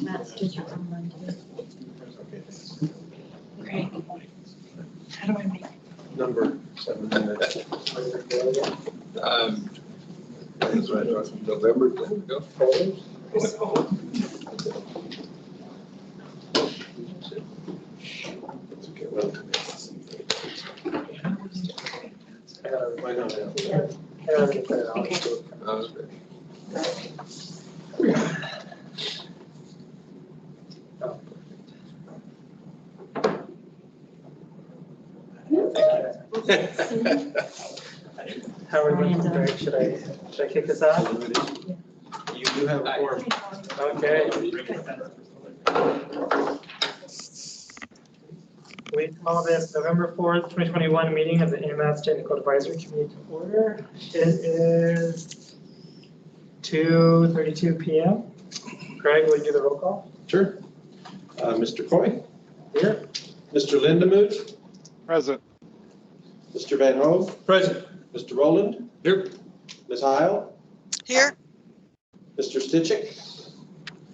Matt, did you run too? Okay. How do I make? Number 7 minutes. That's right, November, there we go. Why not? How are we doing, Greg? Should I kick this off? You do have a form. Okay. We call this November 4th, 2021 meeting of the AMATS Technical Advisory Committee to order. It is 2:32 p.m. Greg, will you do the roll call? Sure. Mr. Coy? Here. Mr. Lindemuth? Present. Mr. Van Hove? Present. Mr. Rowland? Here. Ms. Heil? Here. Mr. Stitchick?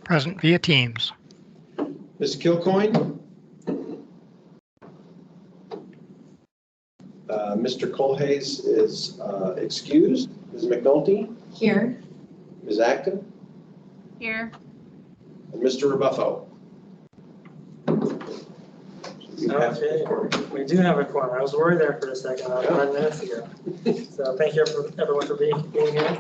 Present via Teams. Ms. Kilcoyne? Mr. Colhayes is excused. Ms. McNulty? Here. Ms. Acton? Here. And Mr. Rebuffo? Okay, we do have a quorum. I was worried there for a second, about 5 minutes ago. So thank you everyone for being here.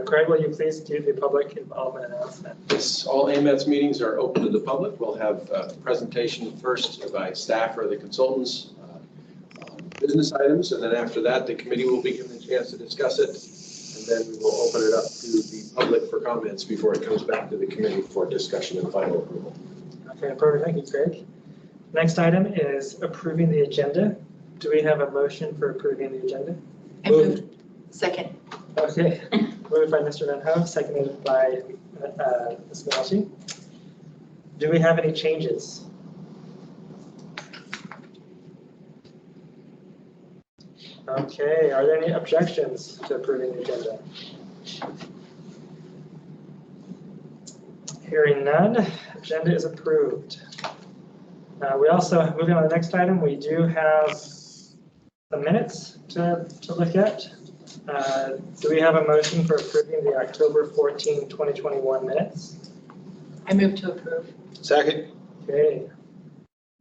Craig, will you please do the public involvement announcement? Yes, all AMATS meetings are open to the public. We'll have a presentation first by staff or the consultants on business items, and then after that, the committee will be given a chance to discuss it, and then we will open it up to the public for comments before it comes back to the committee for discussion and final approval. Okay, perfect. Thank you, Craig. Next item is approving the agenda. Do we have a motion for approving the agenda? I moved. Second. Okay, moved by Mr. Van Hove, seconded by Ms. Melchi. Do we have any changes? Okay, are there any objections to approving the agenda? Hearing none, agenda is approved. We also, moving on to the next item, we do have the minutes to look at. Do we have a motion for approving the October 14, 2021 minutes? I move to approve. Second. Okay.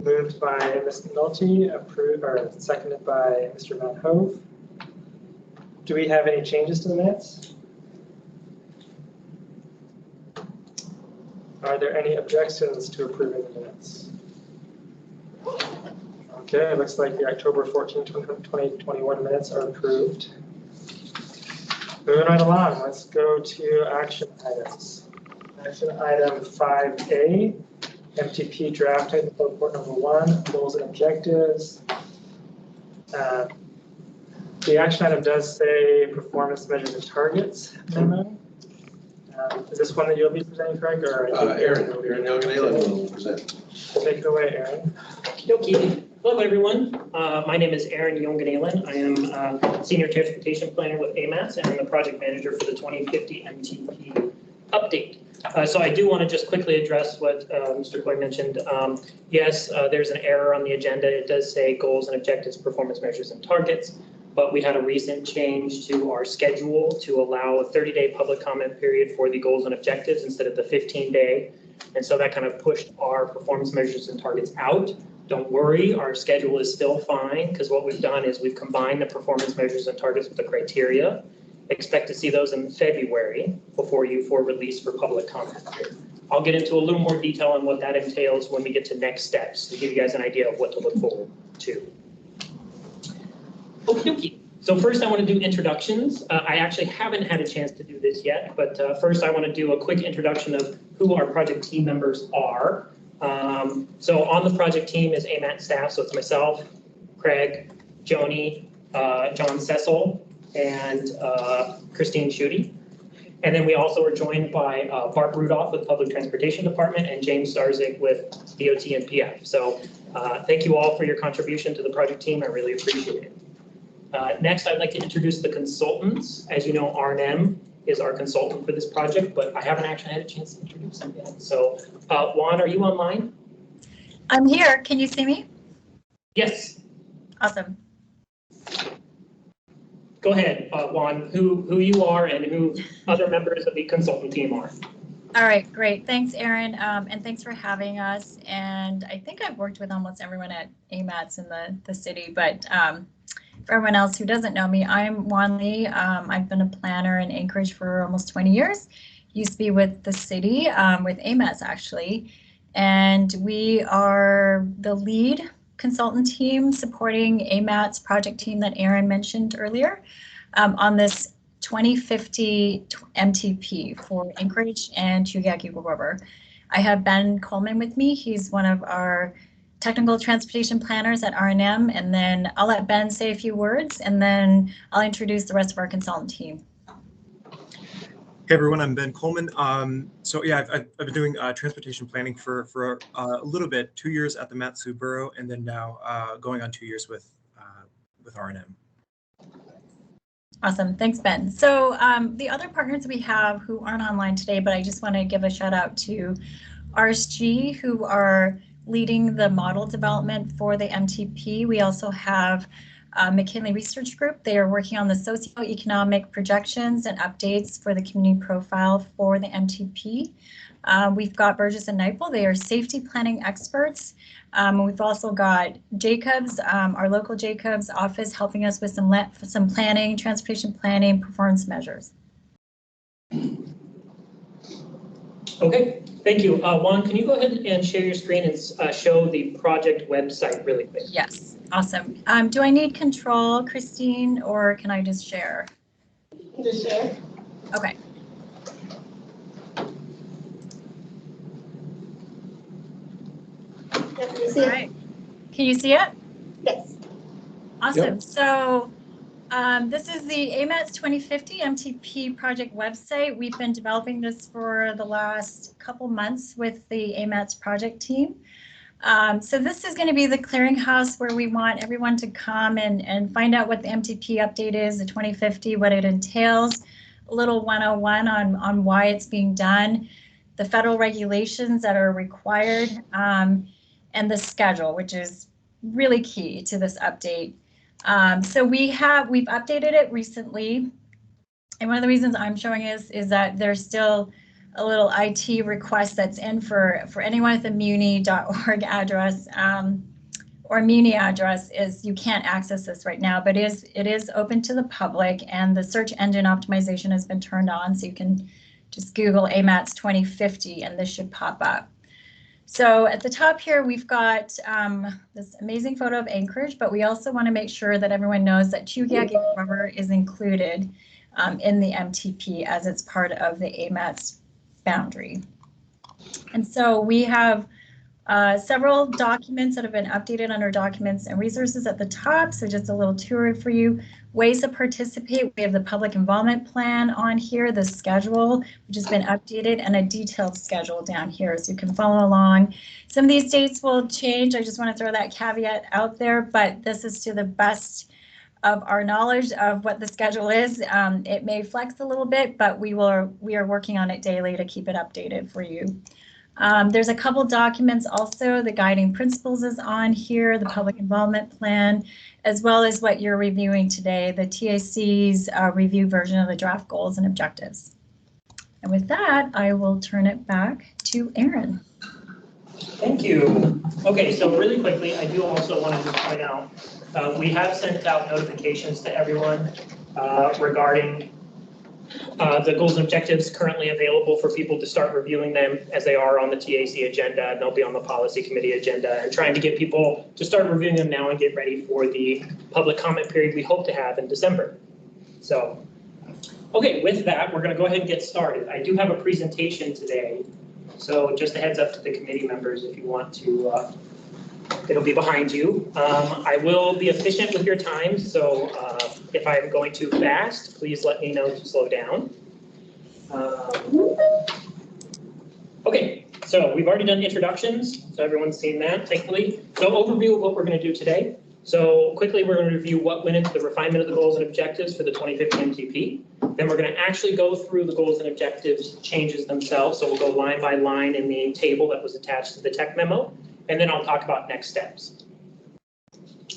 Moved by Ms. Nolte, approved, or seconded by Mr. Van Hove. Do we have any changes to the minutes? Are there any objections to approving the minutes? Okay, it looks like the October 14, 2021 minutes are approved. Moving right along, let's go to action items. Action item 5A, MTP draft technical report number 1, goals and objectives. The action item does say performance measures and targets memo. Is this one that you'll be presenting, Craig, or Aaron Yoganela will present. Take it away, Aaron. Okay. Hello, everyone. My name is Aaron Yoganela. I am Senior Transportation Planner with AMATS, and I'm the Project Manager for the 2050 MTP update. So I do want to just quickly address what Mr. Coy mentioned. Yes, there's an error on the agenda. It does say goals and objectives, performance measures, and targets. But we had a recent change to our schedule to allow a 30-day public comment period for the goals and objectives instead of the 15-day. And so that kind of pushed our performance measures and targets out. Don't worry, our schedule is still fine, because what we've done is we've combined the performance measures and targets with the criteria. Expect to see those in February for release for public comment. I'll get into a little more detail on what that entails when we get to next steps to give you guys an idea of what to look forward to. Okay. So first I want to do introductions. I actually haven't had a chance to do this yet, but first I want to do a quick introduction of who our project team members are. So on the project team is AMATS staff, so it's myself, Craig, Joni, John Cecil, and Christine Schutte. And then we also are joined by Bart Rudolph with the Public Transportation Department and James Starzik with DOT and PF. So thank you all for your contribution to the project team. I really appreciate it. Next, I'd like to introduce the consultants. As you know, R&M is our consultant for this project, but I haven't actually had a chance to introduce them yet. So Juan, are you online? I'm here. Can you see me? Yes. Awesome. Go ahead, Juan, who you are and who other members of the consultant team are. All right, great. Thanks, Aaron, and thanks for having us. And I think I've worked with almost everyone at AMATS in the city, but for everyone else who doesn't know me, I'm Juan Lee. I've been a planner in Anchorage for almost 20 years. Used to be with the city, with AMATS actually. And we are the lead consultant team supporting AMATS project team that Aaron mentioned earlier on this 2050 MTP for Anchorage and Chugiak-Eagle River. I have Ben Coleman with me. He's one of our technical transportation planners at R&M, and then I'll let Ben say a few words, and then I'll introduce the rest of our consultant team. Hey everyone, I'm Ben Coleman. So yeah, I've been doing transportation planning for a little bit, 2 years at the Matsu Borough, and then now going on 2 years with R&M. Awesome, thanks Ben. So the other partners we have who aren't online today, but I just want to give a shout out to RSG, who are leading the model development for the MTP. We also have McKinley Research Group. They are working on the socioeconomic projections and updates for the community profile for the MTP. We've got Burgess and Nypel. They are safety planning experts. We've also got Jacobs, our local Jacobs office, helping us with some planning, transportation planning, performance measures. Okay, thank you. Juan, can you go ahead and share your screen and show the project website really quick? Yes, awesome. Do I need control, Christine, or can I just share? Just share. Okay. All right. Can you see it? Yes. Awesome. Yep. So this is the AMATS 2050 MTP project website. We've been developing this for the last couple months with the AMATS project team. So this is going to be the clearinghouse where we want everyone to come and find out what the MTP update is, the 2050, what it entails, a little 101 on why it's being done, the federal regulations that are required, and the schedule, which is really key to this update. So we've updated it recently, and one of the reasons I'm showing is that there's still a little IT request that's in for anyone with a muni.org address or muni address. Is you can't access this right now, but it is open to the public, and the search engine optimization has been turned on, so you can just Google AMATS 2050 and this should pop up. So at the top here, we've got this amazing photo of Anchorage, but we also want to make sure that everyone knows that Chugiak-Eagle River is included in the MTP as it's part of the AMATS boundary. And so we have several documents that have been updated under documents and resources at the top. So just a little tour for you. Ways to participate. We have the public involvement plan on here, the schedule, which has been updated, and a detailed schedule down here so you can follow along. Some of these dates will change. I just want to throw that caveat out there, but this is to the best of our knowledge of what the schedule is. It may flex a little bit, but we are working on it daily to keep it updated for you. There's a couple documents also. The guiding principles is on here, the public involvement plan, as well as what you're reviewing today, the TAC's review version of the draft goals and objectives. And with that, I will turn it back to Aaron. Thank you. Okay, so really quickly, I do also want to point out, we have sent out notifications to everyone regarding the goals and objectives currently available for people to start reviewing them as they are on the TAC agenda, and they'll be on the policy committee agenda, and trying to get people to start reviewing them now and get ready for the public comment period we hope to have in December. So, okay, with that, we're going to go ahead and get started. I do have a presentation today, so just a heads up to the committee members if you want to, it'll be behind you. I will be efficient with your time, so if I'm going too fast, please let me know to slow down. Okay, so we've already done introductions, so everyone's seen that, thankfully. So overview of what we're going to do today. So quickly, we're going to review what went into the refinement of the goals and objectives for the 2050 MTP. Then we're going to actually go through the goals and objectives changes themselves. So we'll go line by line in the table that was attached to the tech memo. And then I'll talk about next steps.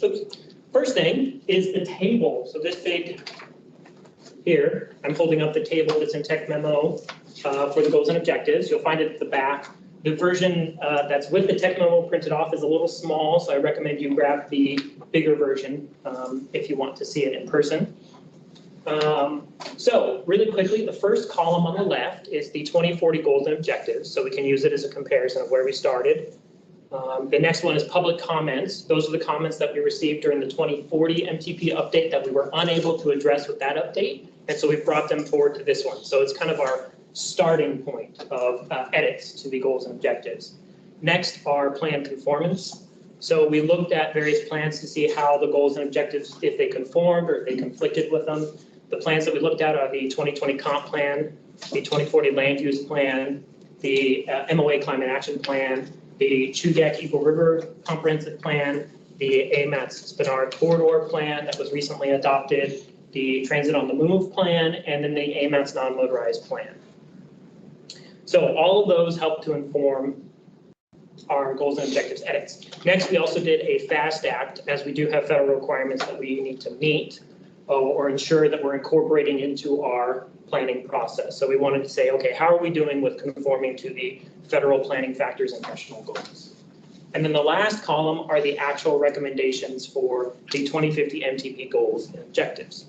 Oops. First thing is the table. So this big here, I'm holding up the table that's in tech memo for the goals and objectives. You'll find it at the back. The version that's with the tech memo printed off is a little small, so I recommend you grab the bigger version if you want to see it in person. So really quickly, the first column on the left is the 2040 goals and objectives, so we can use it as a comparison of where we started. The next one is public comments. Those are the comments that we received during the 2040 MTP update that we were unable to address with that update, and so we brought them forward to this one. So it's kind of our starting point of edits to the goals and objectives. Next are plan conformance. So we looked at various plans to see how the goals and objectives, if they conformed or if they conflicted with them. The plans that we looked at are the 2020 comp plan, the 2040 land use plan, the MOA climate action plan, the Chugach Eagle River comprehensive plan, the AMATS Spinar corridor plan that was recently adopted, the transit on the move plan, and then the AMATS non-motorized plan. So all of those help to inform our goals and objectives edits. Next, we also did a FAST Act, as we do have federal requirements that we need to meet or ensure that we're incorporating into our planning process. So we wanted to say, okay, how are we doing with conforming to the federal planning factors and national goals? And then the last column are the actual recommendations for the 2050 MTP goals and objectives.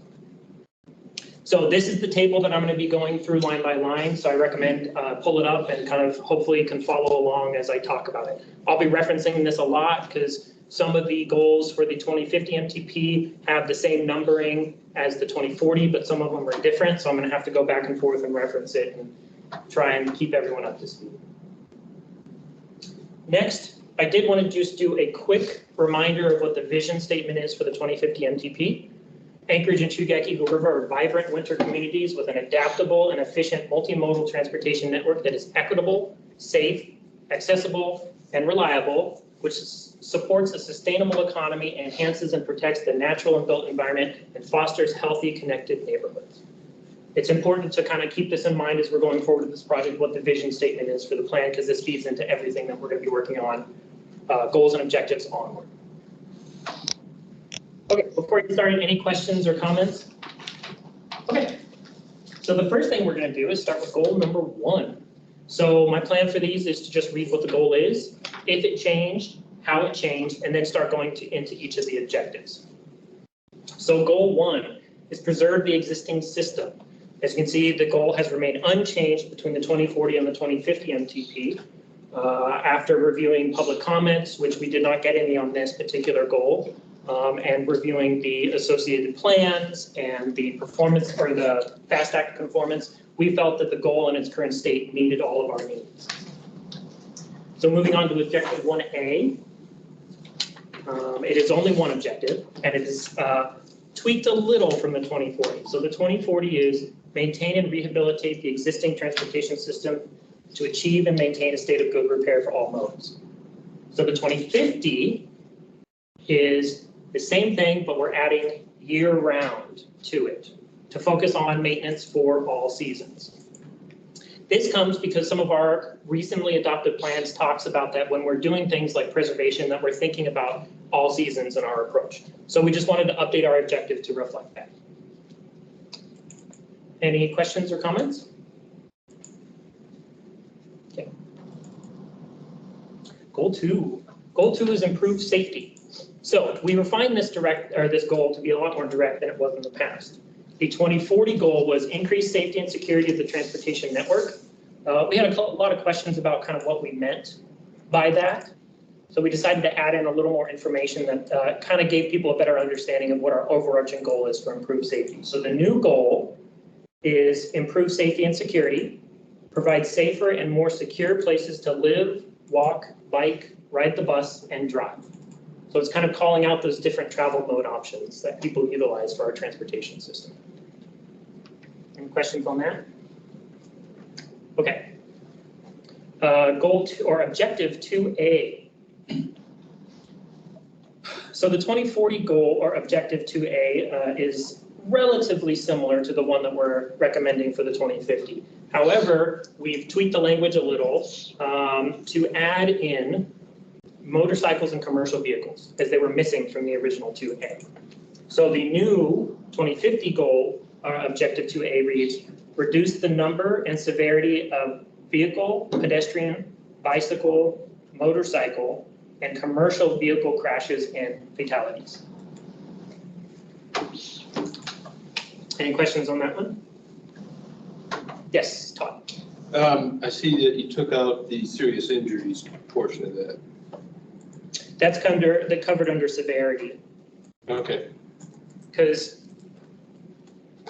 So this is the table that I'm going to be going through line by line. So I recommend pull it up and kind of hopefully can follow along as I talk about it. I'll be referencing this a lot because some of the goals for the 2050 MTP have the same numbering as the 2040, but some of them are different. So I'm going to have to go back and forth and reference it and try and keep everyone up to speed. Next, I did want to just do a quick reminder of what the vision statement is for the 2050 MTP. Anchorage and Chugach Eagle River are vibrant winter communities with an adaptable and efficient multimodal transportation network that is equitable, safe, accessible, and reliable, which supports a sustainable economy, enhances and protects the natural and built environment, and fosters healthy, connected neighborhoods. It's important to kind of keep this in mind as we're going forward with this project, what the vision statement is for the plan, because this feeds into everything that we're going to be working on, goals and objectives onward. Okay, before we get started, any questions or comments? Okay, so the first thing we're going to do is start with goal number 1. So my plan for these is to just read what the goal is, if it changed, how it changed, and then start going into each of the objectives. So goal 1 is preserve the existing system. As you can see, the goal has remained unchanged between the 2040 and the 2050 MTP. After reviewing public comments, which we did not get any on this particular goal, and reviewing the associated plans and the performance or the FAST Act conformance, we felt that the goal in its current state needed all of our needs. So moving on to objective 1A, it is only one objective, and it is tweaked a little from the 2040. So the 2040 is maintain and rehabilitate the existing transportation system to achieve and maintain a state of good repair for all modes. So the 2050 is the same thing, but we're adding year-round to it to focus on maintenance for all seasons. This comes because some of our recently adopted plans talks about that when we're doing things like preservation, that we're thinking about all seasons in our approach. So we just wanted to update our objective to reflect that. Any questions or comments? Okay. Goal 2. Goal 2 is improve safety. So we refined this goal to be a lot more direct than it was in the past. The 2040 goal was increase safety and security of the transportation network. We had a lot of questions about kind of what we meant by that. So we decided to add in a little more information that kind of gave people a better understanding of what our overarching goal is for improved safety. So the new goal is improve safety and security, provide safer and more secure places to live, walk, bike, ride the bus, and drive. So it's kind of calling out those different travel mode options that people utilize for our transportation system. Any questions on that? Okay. Goal 2 or objective 2A. So the 2040 goal or objective 2A is relatively similar to the one that we're recommending for the 2050. However, we've tweaked the language a little to add in motorcycles and commercial vehicles as they were missing from the original 2A. So the new 2050 goal or objective 2A reads, reduce the number and severity of vehicle, pedestrian, bicycle, motorcycle, and commercial vehicle crashes and fatalities. Any questions on that one? Yes, Todd. I see that you took out the serious injuries portion of that. That's covered under severity. Okay. Because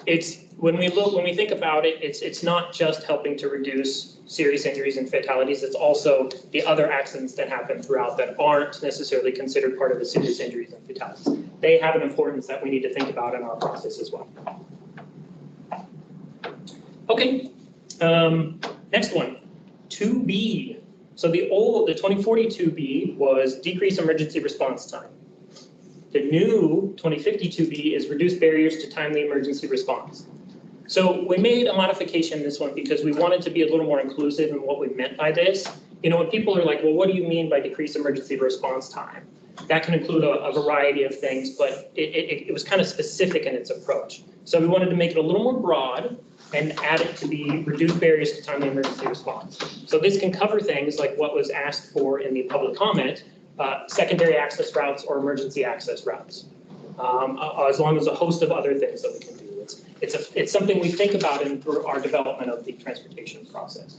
it's when we think about it, it's not just helping to reduce serious injuries and fatalities. It's also the other accidents that happen throughout that aren't necessarily considered part of the serious injuries and fatalities. They have an importance that we need to think about in our process as well. Okay, next one, 2B. So the 2040 2B was decrease emergency response time. The new 2050 2B is reduce barriers to timely emergency response. So we made a modification in this one because we wanted to be a little more inclusive in what we meant by this. You know, when people are like, well, what do you mean by decrease emergency response time? That can include a variety of things, but it was kind of specific in its approach. So we wanted to make it a little more broad and add it to be reduce barriers to timely emergency response. So this can cover things like what was asked for in the public comment, secondary access routes or emergency access routes, as long as a host of other things that we can do. It's something we think about in our development of the transportation process.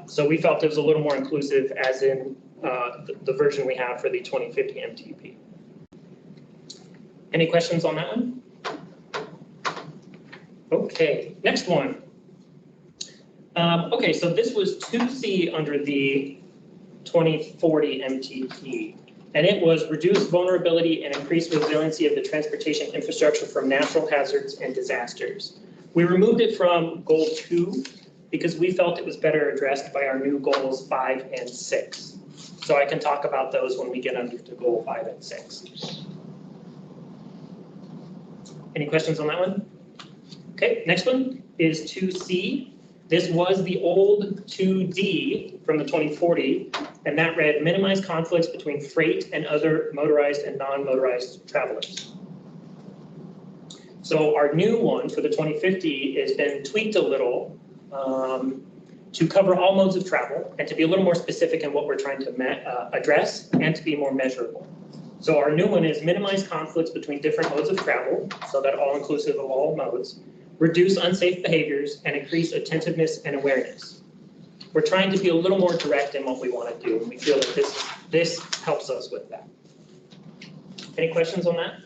So we felt it was a little more inclusive as in the version we have for the 2050 MTP. Any questions on that one? Okay, next one. Okay, so this was 2C under the 2040 MTP, and it was reduce vulnerability and increase resiliency of the transportation infrastructure from natural hazards and disasters. We removed it from goal 2 because we felt it was better addressed by our new goals 5 and 6. So I can talk about those when we get under to goal 5 and 6. Any questions on that one? Okay, next one is 2C. This was the old 2D from the 2040, and that read minimize conflicts between freight and other motorized and non-motorized travelers. So our new one for the 2050 has been tweaked a little to cover all modes of travel and to be a little more specific in what we're trying to address and to be more measurable. So our new one is minimize conflicts between different modes of travel, so that all inclusive of all modes, reduce unsafe behaviors, and increase attentiveness and awareness. We're trying to be a little more direct in what we want to do, and we feel that this helps us with that. Any questions on that?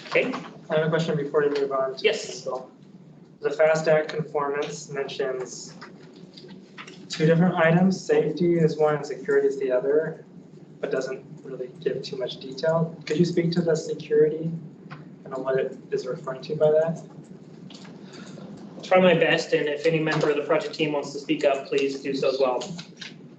Okay. I have a question before you move on. Yes. The FAST Act conformance mentions two different items. Safety is one and security is the other, but doesn't really give too much detail. Could you speak to the security and what it is referring to by that? I'll try my best, and if any member of the project team wants to speak up, please do so as well.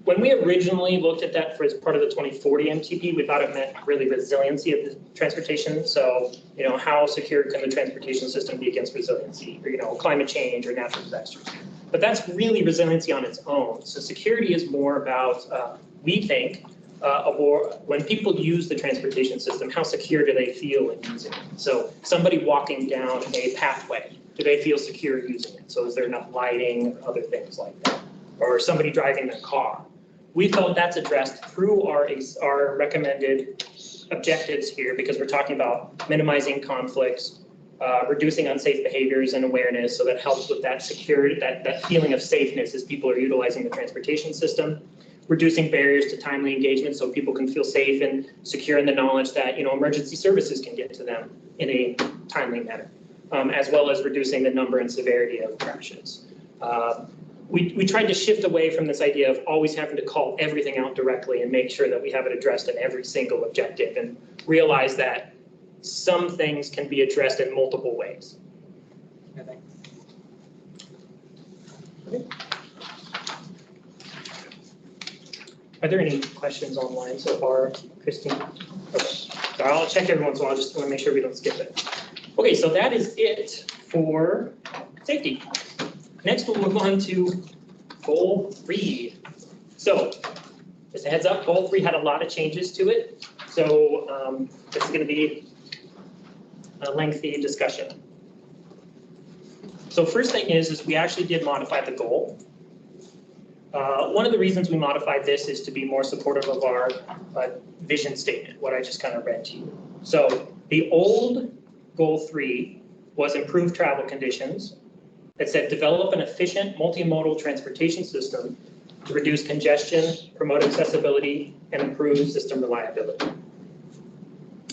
When we originally looked at that as part of the 2040 MTP, we thought it meant really resiliency of the transportation. So, you know, how secure can the transportation system be against resiliency, or, you know, climate change or natural disasters? But that's really resiliency on its own. So security is more about, we think, when people use the transportation system, how secure do they feel in using it? So somebody walking down a pathway, do they feel secure using it? So is there enough lighting or other things like that? Or somebody driving their car? We felt that's addressed through our recommended objectives here, because we're talking about minimizing conflicts, reducing unsafe behaviors and awareness, so that helps with that security, that feeling of safeness as people are utilizing the transportation system. Reducing barriers to timely engagement, so people can feel safe and secure in the knowledge that, you know, emergency services can get to them in a timely manner, as well as reducing the number and severity of crashes. We tried to shift away from this idea of always having to call everything out directly and make sure that we have it addressed in every single objective, and realize that some things can be addressed in multiple ways. Okay. Are there any questions online so far, Christine? Okay. So I'll check every once in a while, just want to make sure we don't skip it. Okay, so that is it for safety. Next, we'll move on to goal 3. So just a heads up, goal 3 had a lot of changes to it. So this is going to be a lengthy discussion. So first thing is we actually did modify the goal. One of the reasons we modified this is to be more supportive of our vision statement, what I just kind of read to you. So the old goal 3 was improve travel conditions. It said develop an efficient multimodal transportation system to reduce congestion, promote accessibility, and improve system reliability.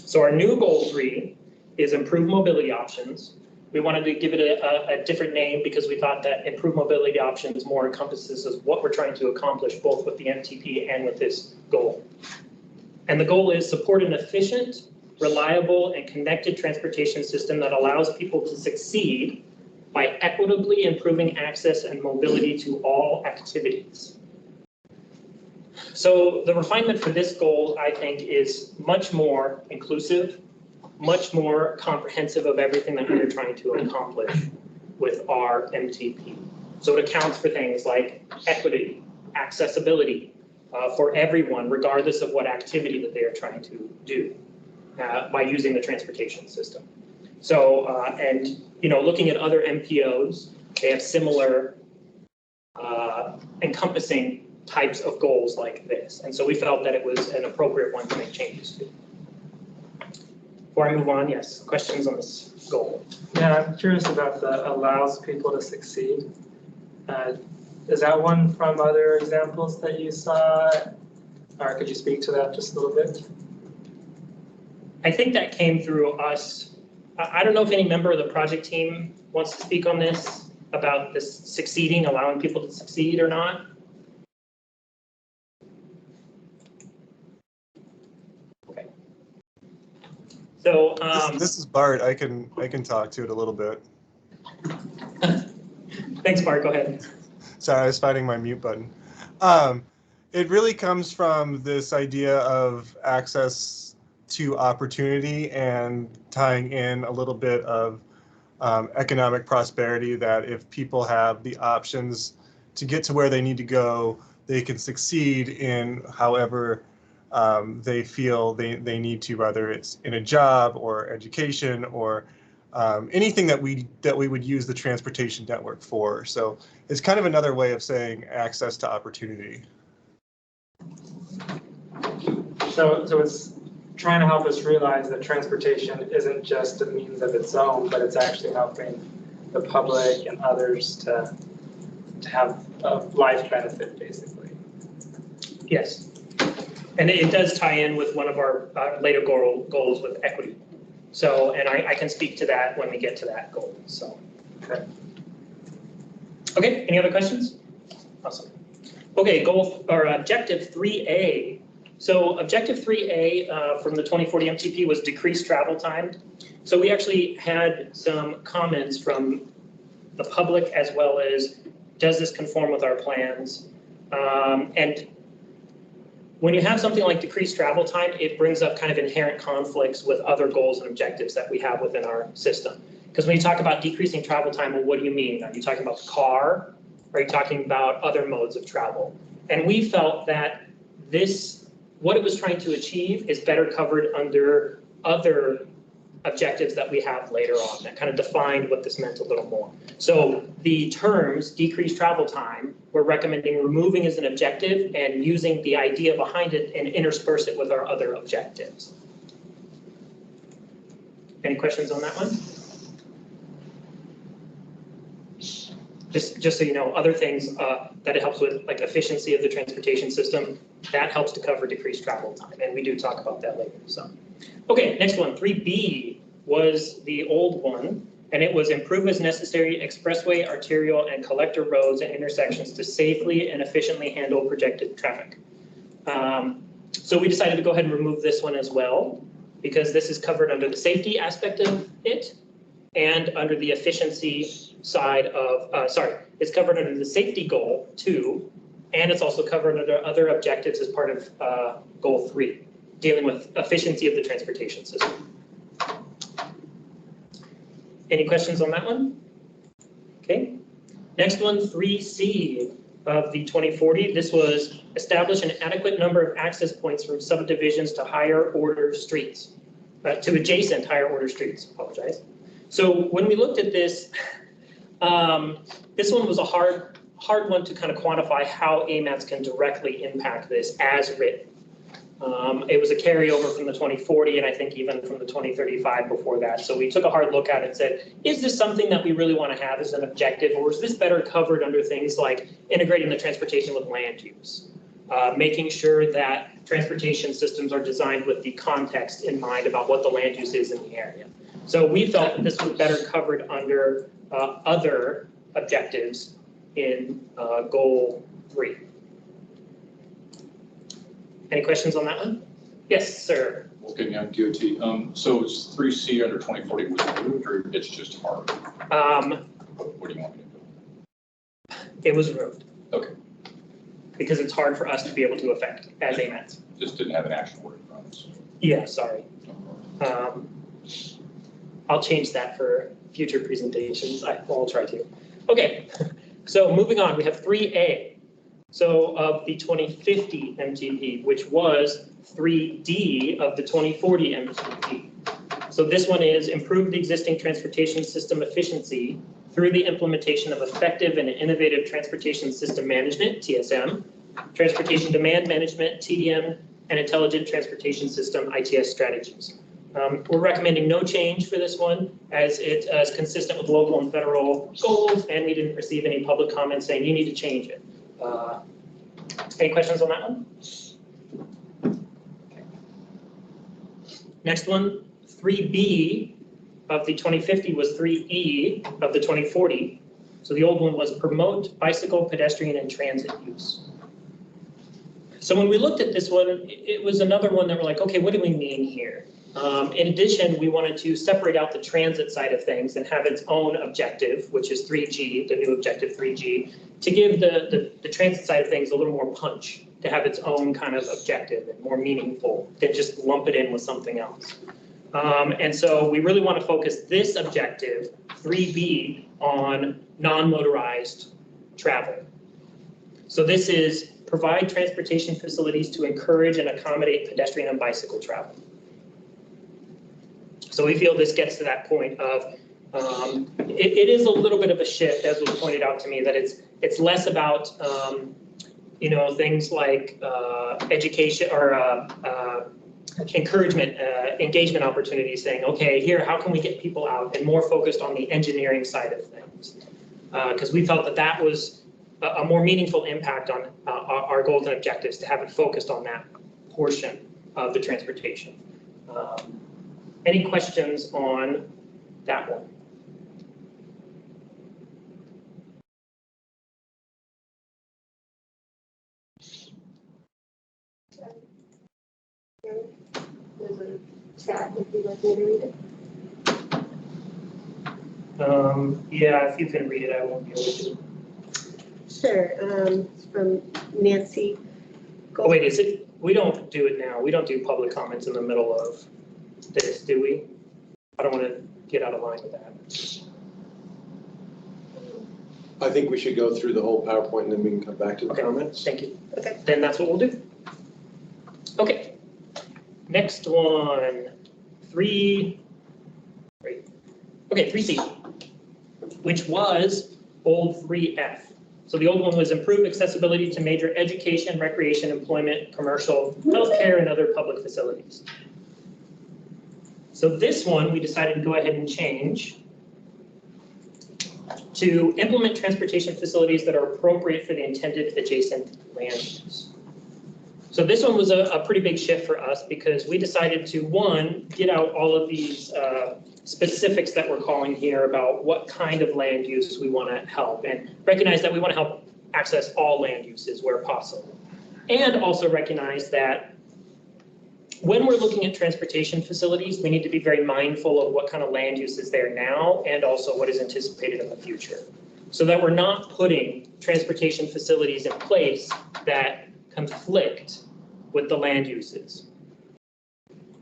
So our new goal 3 is improve mobility options. We wanted to give it a different name because we thought that improve mobility options more encompasses of what we're trying to accomplish both with the MTP and with this goal. And the goal is support an efficient, reliable, and connected transportation system that allows people to succeed by equitably improving access and mobility to all activities. So the refinement for this goal, I think, is much more inclusive, much more comprehensive of everything that we're trying to accomplish with our MTP. So it accounts for things like equity, accessibility for everyone, regardless of what activity that they are trying to do by using the transportation system. So, and you know, looking at other MPOs, they have similar encompassing types of goals like this. And so we felt that it was an appropriate one to make changes to. Before I move on, yes, questions on this goal? Yeah, I'm curious about the allows people to succeed. Is that one from other examples that you saw? Or could you speak to that just a little bit? I think that came through us. I don't know if any member of the project team wants to speak on this, about this succeeding, allowing people to succeed or not. Okay. So this is Bart. I can talk to it a little bit. Thanks, Bart. Go ahead. Sorry, I was finding my mute button. It really comes from this idea of access to opportunity and tying in a little bit of economic prosperity, that if people have the options to get to where they need to go, they can succeed in however they feel they need to, whether it's in a job or education or anything that we would use the transportation network for. So it's kind of another way of saying access to opportunity. So it's trying to help us realize that transportation isn't just a means of its own, but it's actually helping the public and others to have a life benefit, basically. Yes. And it does tie in with one of our later goals with equity. So, and I can speak to that when we get to that goal, so. Okay, any other questions? Awesome. Okay, objective 3A. So objective 3A from the 2040 MTP was decrease travel time. So we actually had some comments from the public as well as, does this conform with our plans? And when you have something like decreased travel time, it brings up kind of inherent conflicts with other goals and objectives that we have within our system. Because when you talk about decreasing travel time, well, what do you mean? Are you talking about the car? Or are you talking about other modes of travel? And we felt that what it was trying to achieve is better covered under other objectives that we have later on that kind of defined what this meant a little more. So the terms decreased travel time, we're recommending removing as an objective and using the idea behind it and intersperse it with our other objectives. Any questions on that one? Just so you know, other things that it helps with, like efficiency of the transportation system, that helps to cover decreased travel time, and we do talk about that later. So, okay, next one, 3B was the old one, and it was improve as necessary expressway, arterial, and collector roads and intersections to safely and efficiently handle projected traffic. So we decided to go ahead and remove this one as well, because this is covered under the safety aspect of it and under the efficiency side of, it's covered under the safety goal 2 And it's also covered under other objectives as part of goal 3, dealing with efficiency of the transportation system. Any questions on that one? Okay. Next one, 3C of the 2040. This was establish an adequate number of access points from subdivisions to higher order streets, to adjacent higher order streets, apologize. So when we looked at this, this one was a hard one to kind of quantify how AMATS can directly impact this as written. It was a carryover from the 2040 and I think even from the 2035 before that. So we took a hard look at it and said, is this something that we really want to have as an objective, or is this better covered under things like integrating the transportation with land use? Making sure that transportation systems are designed with the context in mind about what the land use is in the area. So we felt that this was better covered under other objectives in goal 3. Any questions on that one? Yes, sir. Okay, now DOT. So it's 3C under 2040 was removed, or it's just hard? What do you want me to do? It was removed. Okay. Because it's hard for us to be able to affect as AMATS. Just didn't have an action word in front of us. Yeah, sorry. I'll change that for future presentations. I'll try to. Okay, so moving on, we have 3A. So of the 2050 MTP, which was 3D of the 2040 MTP. So this one is improve the existing transportation system efficiency through the implementation of effective and innovative transportation system management, TSM, transportation demand management, TDM, and intelligent transportation system, ITS strategies. We're recommending no change for this one, as it is consistent with local and federal goals, and we didn't receive any public comments saying you need to change it. Any questions on that one? Next one, 3B of the 2050 was 3E of the 2040. So the old one was promote bicycle, pedestrian, and transit use. So when we looked at this one, it was another one that we're like, okay, what do we mean here? In addition, we wanted to separate out the transit side of things and have its own objective, which is 3G, the new objective 3G, to give the transit side of things a little more punch, to have its own kind of objective and more meaningful than just lump it in with something else. And so we really want to focus this objective, 3B, on non-motorized travel. So this is provide transportation facilities to encourage and accommodate pedestrian and bicycle travel. So we feel this gets to that point of, it is a little bit of a shift, as was pointed out to me, that it's less about, you know, things like education or encouragement, engagement opportunities, saying, okay, here, how can we get people out, and more focused on the engineering side of things. Because we felt that that was a more meaningful impact on our goals and objectives, to have it focused on that portion of the transportation. Any questions on that one? There's a chat if you'd like me to read it. Yeah, if you can read it, I won't be able to. Sure. It's from Nancy. Oh, wait, is it? We don't do it now. We don't do public comments in the middle of this, do we? I don't want to get out of line with that. I think we should go through the whole PowerPoint and then we can come back to the comments. Thank you. Okay. Then that's what we'll do. Okay. Next one, 3C, which was old 3F. So the old one was improve accessibility to major education, recreation, employment, commercial, healthcare, and other public facilities. So this one, we decided to go ahead and change to implement transportation facilities that are appropriate for the intended adjacent land use. So this one was a pretty big shift for us, because we decided to, one, get out all of these specifics that we're calling here about what kind of land use we want to help, and recognize that we want to help access all land uses where possible. And also recognize that when we're looking at transportation facilities, we need to be very mindful of what kind of land use is there now, and also what is anticipated in the future. so that we're not putting transportation facilities in place that conflict with the land uses.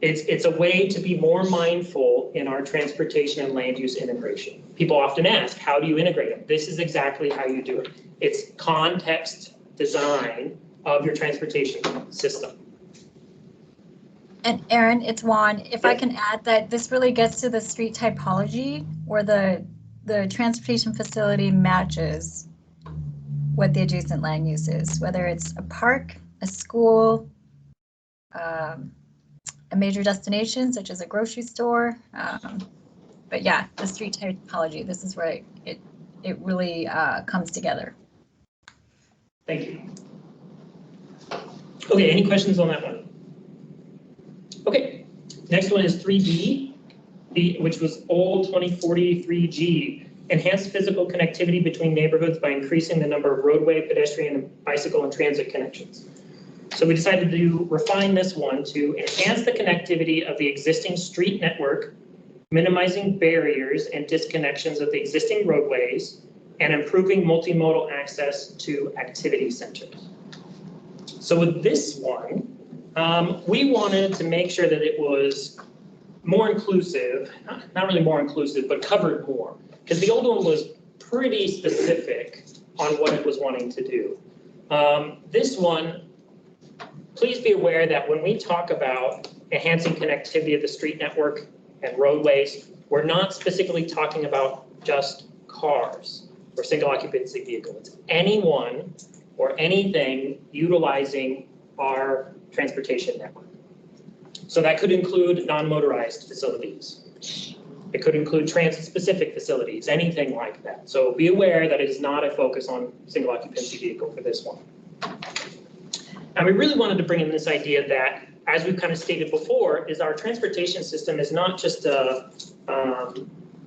It's a way to be more mindful in our transportation and land use integration. People often ask, how do you integrate them? This is exactly how you do it. It's context design of your transportation system. And Aaron, it's Juan. If I can add that this really gets to the street typology where the transportation facility matches what the adjacent land use is, whether it's a park, a school, a major destination such as a grocery store. But yeah, the street typology, this is where it really comes together. Thank you. Okay, any questions on that one? Okay, next one is 3B, which was old 2040 3G. Enhance physical connectivity between neighborhoods by increasing the number of roadway, pedestrian, bicycle, and transit connections. So we decided to refine this one to enhance the connectivity of the existing street network, minimizing barriers and disconnections of the existing roadways, and improving multimodal access to activity centers. So with this one, we wanted to make sure that it was more inclusive, not really more inclusive, but covered more. Because the old one was pretty specific on what it was wanting to do. This one, please be aware that when we talk about enhancing connectivity of the street network and roadways, we're not specifically talking about just cars or single occupancy vehicles. It's anyone or anything utilizing our transportation network. So that could include non-motorized facilities. It could include transit-specific facilities, anything like that. So be aware that it is not a focus on single occupancy vehicle for this one. And we really wanted to bring in this idea that, as we've kind of stated before, is our transportation system is not just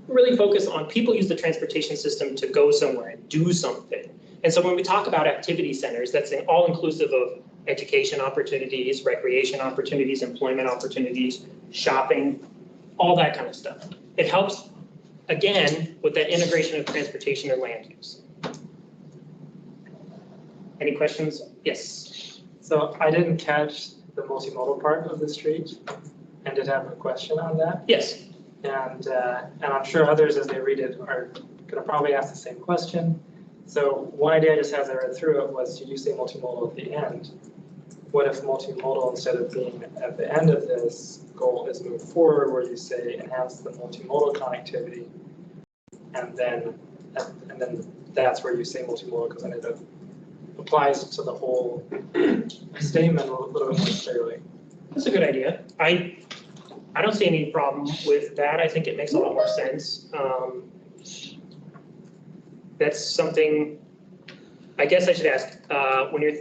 really focused on people use the transportation system to go somewhere and do something. And so when we talk about activity centers, that's all inclusive of education opportunities, recreation opportunities, employment opportunities, shopping, all that kind of stuff. It helps, again, with that integration of transportation and land use. Any questions? Yes. So I didn't catch the multimodal part of the street and did have a question on that. Yes. And I'm sure others, as they read it, are going to probably ask the same question. So one idea I just had as I read through it was, you say multimodal at the end. What if multimodal, instead of being at the end of this goal, is move forward, where you say enhance the multimodal connectivity, and then that's where you say multimodal, because then it applies to the whole statement a little bit more clearly. That's a good idea. I don't see any problem with that. I think it makes a lot more sense. That's something, I guess I should ask, when you're,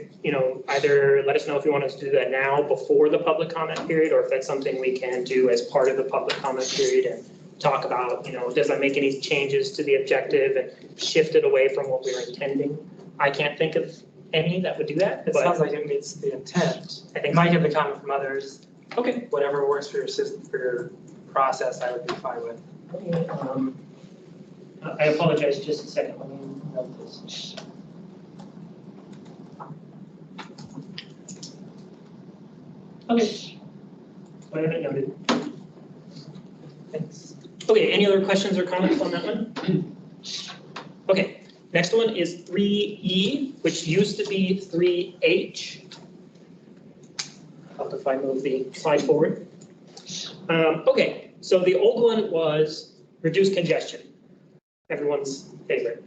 either let us know if you want us to do that now before the public comment period, or if that's something we can do as part of the public comment period and talk about, does that make any changes to the objective and shift it away from what we were intending? I can't think of any that would do that. It sounds like it meets the intent. I think might get the comment from others. Okay. Whatever works for your system, for your process, I would be fine with. Okay. I apologize, just a second. Let me note this. Okay. So I have it noted. Thanks. Okay, any other questions or comments on that one? Okay, next one is 3E, which used to be 3H. I'll have to move the slide forward. Okay, so the old one was reduce congestion, everyone's favorite.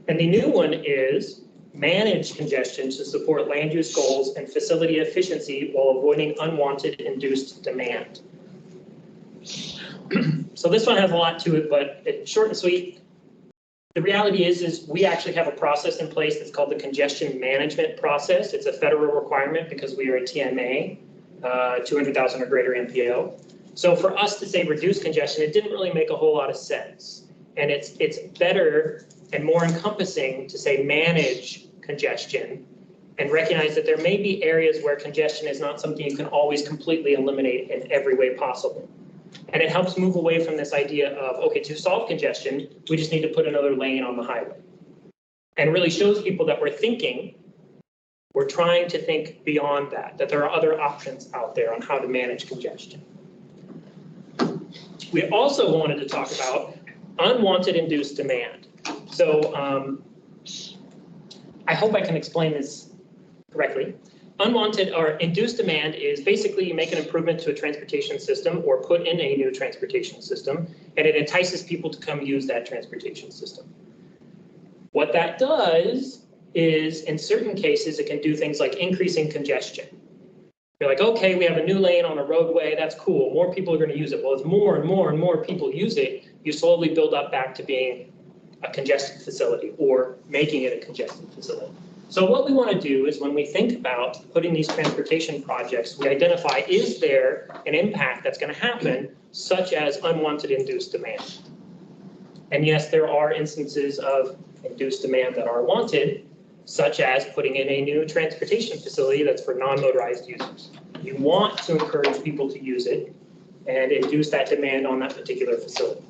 And the new one is manage congestion to support land use goals and facility efficiency while avoiding unwanted induced demand. So this one has a lot to it, but it's short and sweet. The reality is we actually have a process in place that's called the congestion management process. It's a federal requirement because we are a TMA, 200,000 or greater MPO. So for us to say reduce congestion, it didn't really make a whole lot of sense. And it's better and more encompassing to say manage congestion and recognize that there may be areas where congestion is not something you can always completely eliminate in every way possible. And it helps move away from this idea of, okay, to solve congestion, we just need to put another lane on the highway. and really shows people that we're trying to think beyond that there are other options out there on how to manage congestion. We also wanted to talk about unwanted induced demand. So I hope I can explain this correctly. Unwanted or induced demand is basically you make an improvement to a transportation system or put in a new transportation system, and it entices people to come use that transportation system. What that does is, in certain cases, it can do things like increasing congestion. You're like, okay, we have a new lane on a roadway, that's cool, more people are going to use it. Well, as more and more and more people use it, you slowly build up back to being a congested facility or making it a congested facility. So what we want to do is when we think about putting these transportation projects, we identify, is there an impact that's going to happen, such as unwanted induced demand? And yes, there are instances of induced demand that are wanted, such as putting in a new transportation facility that's for non-motorized users. You want to encourage people to use it and induce that demand on that particular facility.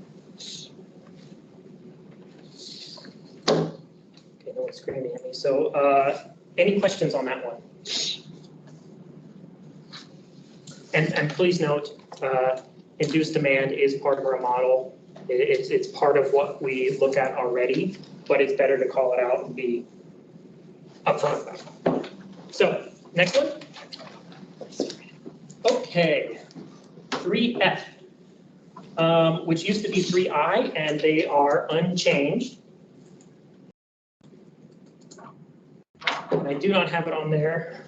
Okay, no one's screaming at me. So any questions on that one? And please note, induced demand is part of our model. It's part of what we look at already, but it's better to call it out and be upfront about it. So next one. Okay, 3F, which used to be 3I, and they are unchanged. And I do not have it on there,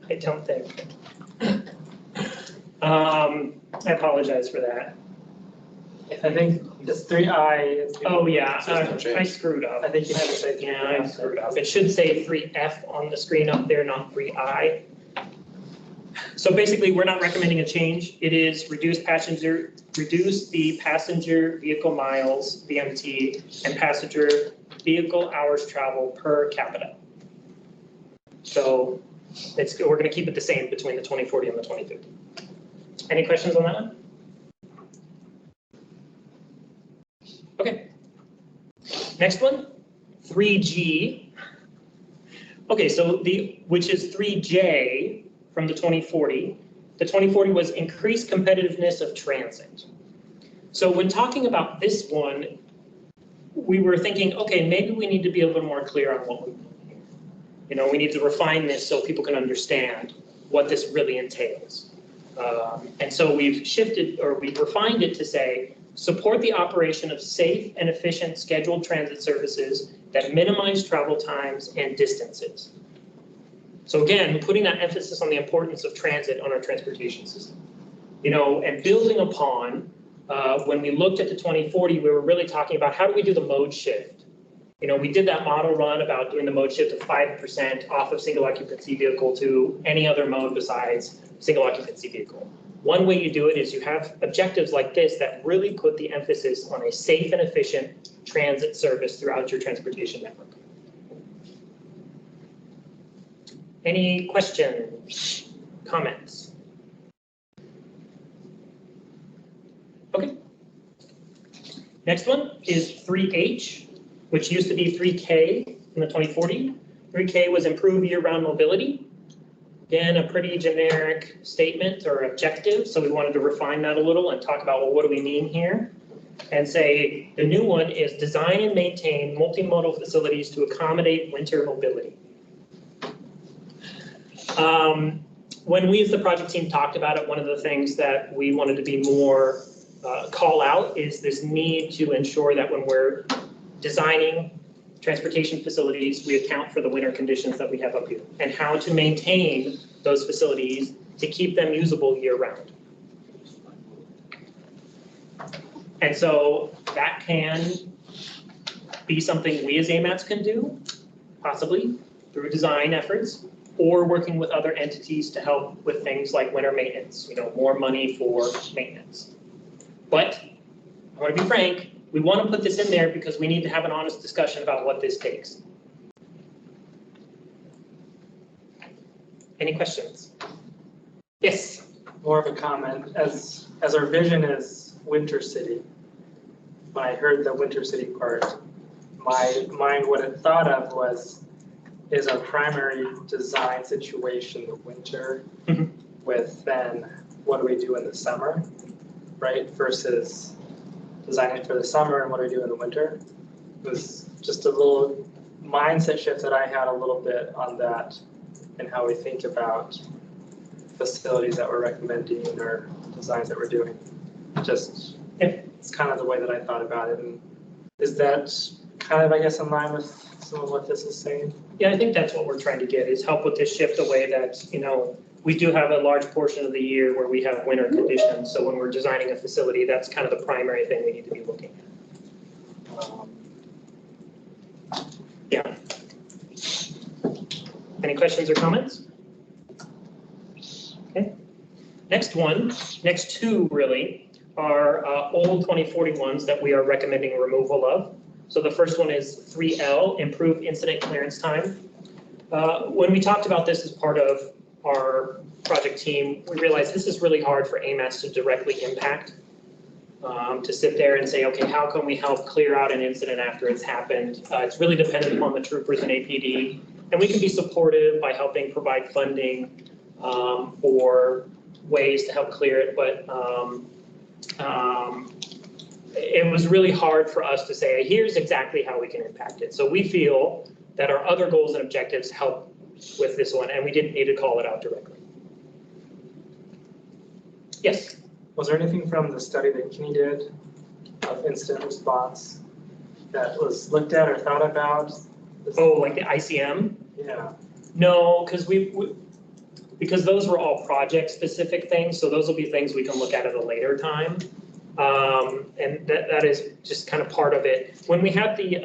I don't think. I apologize for that. I think it's 3I. Oh, yeah, I screwed up. I think you had to say 3I. Yeah, I screwed up. It should say 3F on the screen up there, not 3I. So basically, we're not recommending a change. It is reduce the passenger vehicle miles, VMT, and passenger vehicle hours travel per capita. So we're going to keep it the same between the 2040 and the 2050. Any questions on that one? Okay. Next one, 3G. Okay, so which is 3J from the 2040. The 2040 was increased competitiveness of transit. So when talking about this one, we were thinking, okay, maybe we need to be a little more clear on what we want here. You know, we need to refine this so people can understand what this really entails. And so we've shifted, or we've refined it to say, support the operation of safe and efficient scheduled transit services that minimize travel times and distances. So again, putting that emphasis on the importance of transit on our transportation system. You know, and building upon, when we looked at the 2040, we were really talking about how do we do the mode shift? You know, we did that model run about doing the mode shift of 5% off of single occupancy vehicle to any other mode besides single occupancy vehicle. One way you do it is you have objectives like this that really put the emphasis on a safe and efficient transit service throughout your transportation network. Any questions, comments? Okay. Next one is 3H, which used to be 3K in the 2040. 3K was improve year-round mobility. Again, a pretty generic statement or objective, so we wanted to refine that a little and talk about, well, what do we mean here? And say the new one is design and maintain multimodal facilities to accommodate winter mobility. When we as the project team talked about it, one of the things that we wanted to be more call out is this need to ensure that when we're designing transportation facilities, we account for the winter conditions that we have up here and how to maintain those facilities to keep them usable year round. And so that can be something we as AMATS can do, possibly through design efforts or working with other entities to help with things like winter maintenance, you know, more money for maintenance. But I want to be frank, we want to put this in there because we need to have an honest discussion about what this takes. Any questions? Yes. More of a comment. As our vision is Winter City, when I heard the Winter City part, my mind, what it thought of is our primary design situation the winter with then what do we do in the summer, right? Versus designing for the summer and what do we do in the winter. It was just a little mindset shift that I had a little bit on that and how we think about facilities that we're recommending or designs that we're doing. Just, it's kind of the way that I thought about it. And is that kind of, I guess, in line with some of what this is saying? Yeah, I think that's what we're trying to get, is help with this shift away that, we do have a large portion of the year where we have winter conditions. So when we're designing a facility, that's kind of the primary thing we need to be looking at. Yeah. Any questions or comments? Okay. Next two really are old 2041s that we are recommending removal of. So the first one is 3L, improve incident clearance time. When we talked about this as part of our project team, we realized this is really hard for AMATS to directly impact. To sit there and say, okay, how can we help clear out an incident after it's happened? It's really dependent upon the troopers and APD. And we can be supportive by helping provide funding or ways to help clear it. But it was really hard for us to say, here's exactly how we can impact it. So we feel that our other goals and objectives help with this one, and we didn't need to call it out directly. Yes? Was there anything from the study that Kenny did of incident response that was looked at or thought about? Oh, like the ICM? Yeah. No, because because those were all project-specific things, so those will be things we can look at a later time. And that is just kind of part of it. When we had the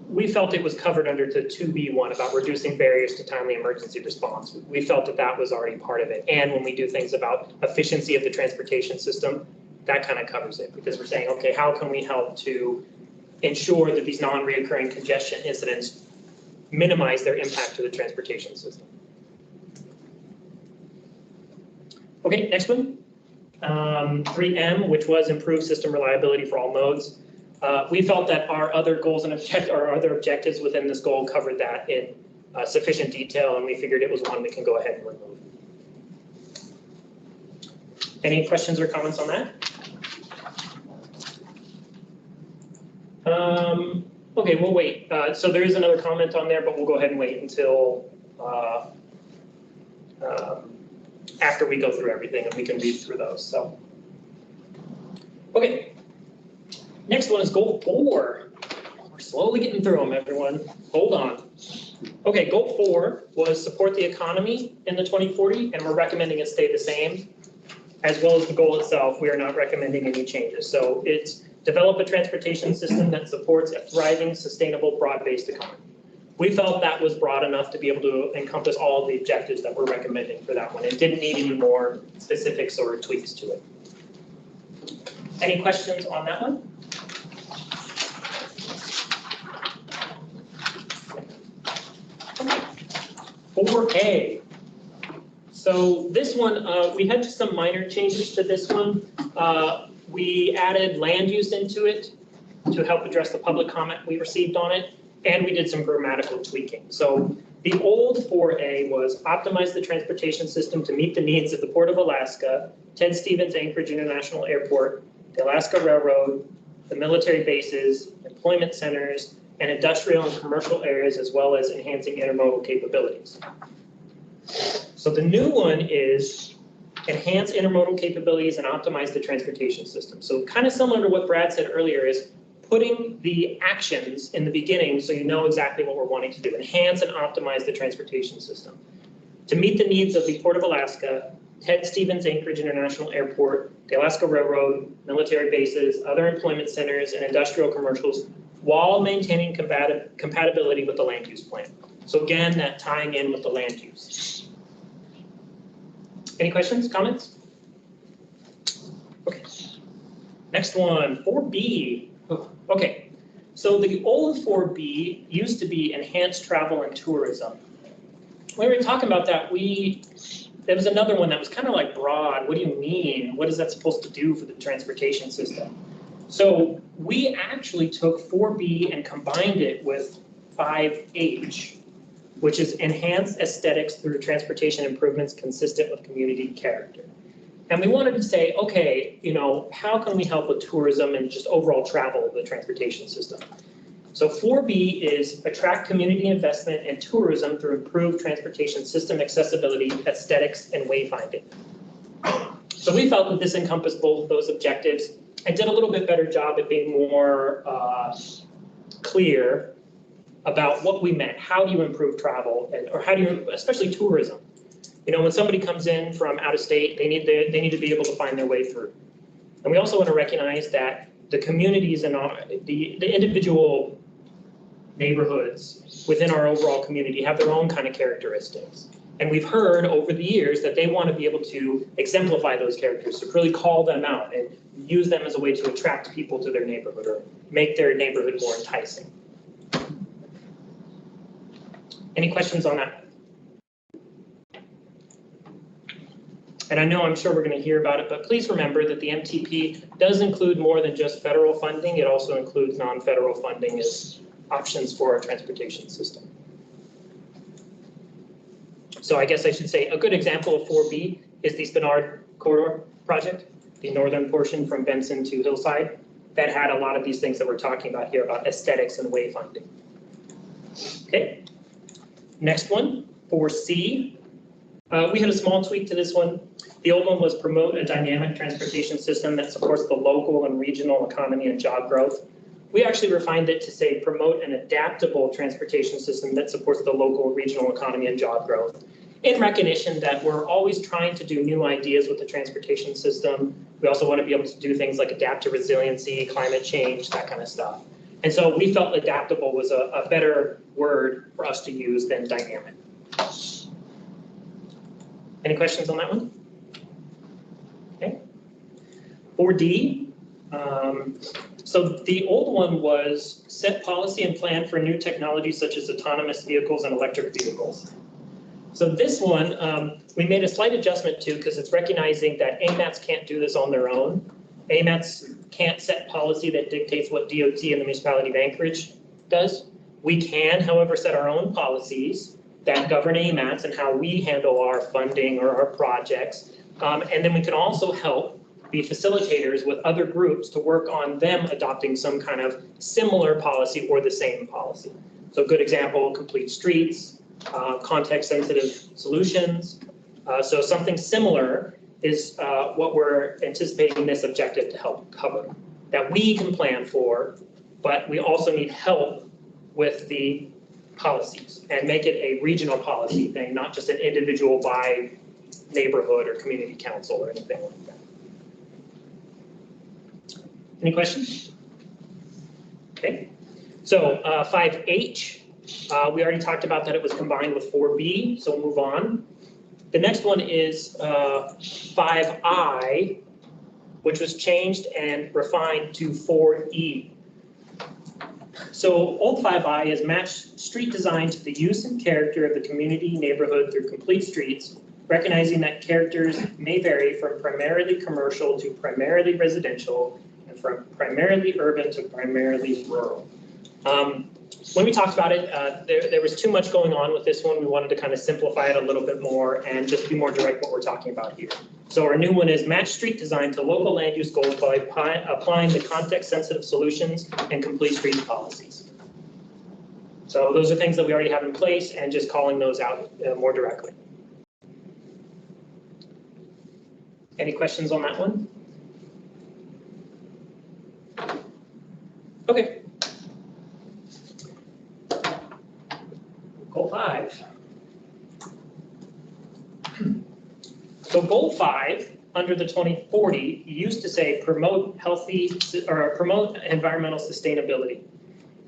we felt it was covered under the 2B1 about reducing barriers to timely emergency response. We felt that that was already part of it. And when we do things about efficiency of the transportation system, that kind of covers it, because we're saying, okay, how can we help to ensure that these non-reoccurring congestion incidents minimize their impact to the transportation system. Okay, next one. 3M, which was improve system reliability for all modes. We felt that our other goals and other objectives within this goal covered that in sufficient detail, and we figured it was one we can go ahead and remove. Any questions or comments on that? Okay, we'll wait. So there is another comment on there, but we'll go ahead and wait until after we go through everything and we can read through those. So, okay. Next one is goal 4. We're slowly getting through them, everyone. Hold on. Okay, goal 4 was support the economy in the 2040, and we're recommending it stay the same, as well as the goal itself. We are not recommending any changes. So it's develop a transportation system that supports a thriving, sustainable, broad-based economy. We felt that was broad enough to be able to encompass all of the objectives that we're recommending for that one. It didn't need any more specifics or tweaks to it. Any questions on that one? Okay. 4A. So this one, we had just some minor changes to this one. We added land use into it to help address the public comment we received on it, and we did some grammatical tweaking. So the old 4A was optimize the transportation system to meet the needs of the Port of Alaska, Ted Stevens Anchorage International Airport, the Alaska Railroad, the military bases, employment centers, and industrial and commercial areas, as well as enhancing intermodal capabilities. So the new one is enhance intermodal capabilities and optimize the transportation system. So kind of similar to what Brad said earlier, is putting the actions in the beginning so you know exactly what we're wanting to do. Enhance and optimize the transportation system to meet the needs of the Port of Alaska, Ted Stevens Anchorage International Airport, the Alaska Railroad, military bases, other employment centers, and industrial commercials, while maintaining compatibility with the land use plan. So again, that tying in with the land use. Any questions, comments? Okay. Next one, 4B. Okay, so the old 4B used to be enhanced travel and tourism. When we were talking about that, we there was another one that was kind of like broad. What do you mean? What is that supposed to do for the transportation system? So we actually took 4B and combined it with 5H, which is enhance aesthetics through transportation improvements consistent with community character. And we wanted to say, okay, you know, how can we help with tourism and just overall travel of the transportation system? So 4B is attract community investment and tourism through improved transportation system accessibility, aesthetics, and wayfinding. So we felt that this encompassed both those objectives and did a little bit better job at being more clear about what we meant. How do you improve travel, or how do you, especially tourism? You know, when somebody comes in from out of state, they need to be able to find their way through. And we also want to recognize that the communities and the individual neighborhoods within our overall community have their own kind of characteristics. And we've heard over the years that they want to be able to exemplify those characters, to really call them out and use them as a way to attract people to their neighborhood or make their neighborhood more enticing. Any questions on that? And I know I'm sure we're going to hear about it, but please remember that the MTP does include more than just federal funding. It also includes non-federal funding as options for our transportation system. So I guess I should say a good example of 4B is the Spinard Corridor project, the northern portion from Benson to Hillside, that had a lot of these things that we're talking about here about aesthetics and wayfinding. Okay, next one, 4C. We had a small tweak to this one. The old one was promote a dynamic transportation system that supports the local and regional economy and job growth. We actually refined it to say promote an adaptable transportation system that supports the local, regional economy and job growth, in recognition that we're always trying to do new ideas with the transportation system. We also want to be able to do things like adapt to resiliency, climate change, that kind of stuff. And so we felt adaptable was a better word for us to use than dynamic. Any questions on that one? Okay. 4D. So the old one was set policy and plan for new technologies such as autonomous vehicles and electric vehicles. So this one, we made a slight adjustment to because it's recognizing that AMATS can't do this on their own. AMATS can't set policy that dictates what DOT and the municipality of Anchorage does. We can, however, set our own policies that govern AMATS and how we handle our funding or our projects. And then we can also help be facilitators with other groups to work on them adopting some kind of similar policy or the same policy. So a good example, complete streets, context-sensitive solutions. So something similar is what we're anticipating this objective to help cover, that we can plan for, but we also need help with the policies and make it a regional policy thing, not just an individual by neighborhood or community council or anything like that. Any questions? Okay, so 5H, we already talked about that it was combined with 4B, so we'll move on. The next one is 5I, which was changed and refined to 4E. So old 5I is match street design to the use and character of the community neighborhood through complete streets, recognizing that characters may vary from primarily commercial to primarily residential, and from primarily urban to primarily rural. When we talked about it, there was too much going on with this one. We wanted to kind of simplify it a little bit more and just be more direct what we're talking about here. So our new one is match street design to local land use goals by applying the context-sensitive solutions and complete street policies. So those are things that we already have in place and just calling those out more directly. Any questions on that one? Okay. Goal 5. So goal 5 under the 2040 used to say promote healthy or promote environmental sustainability.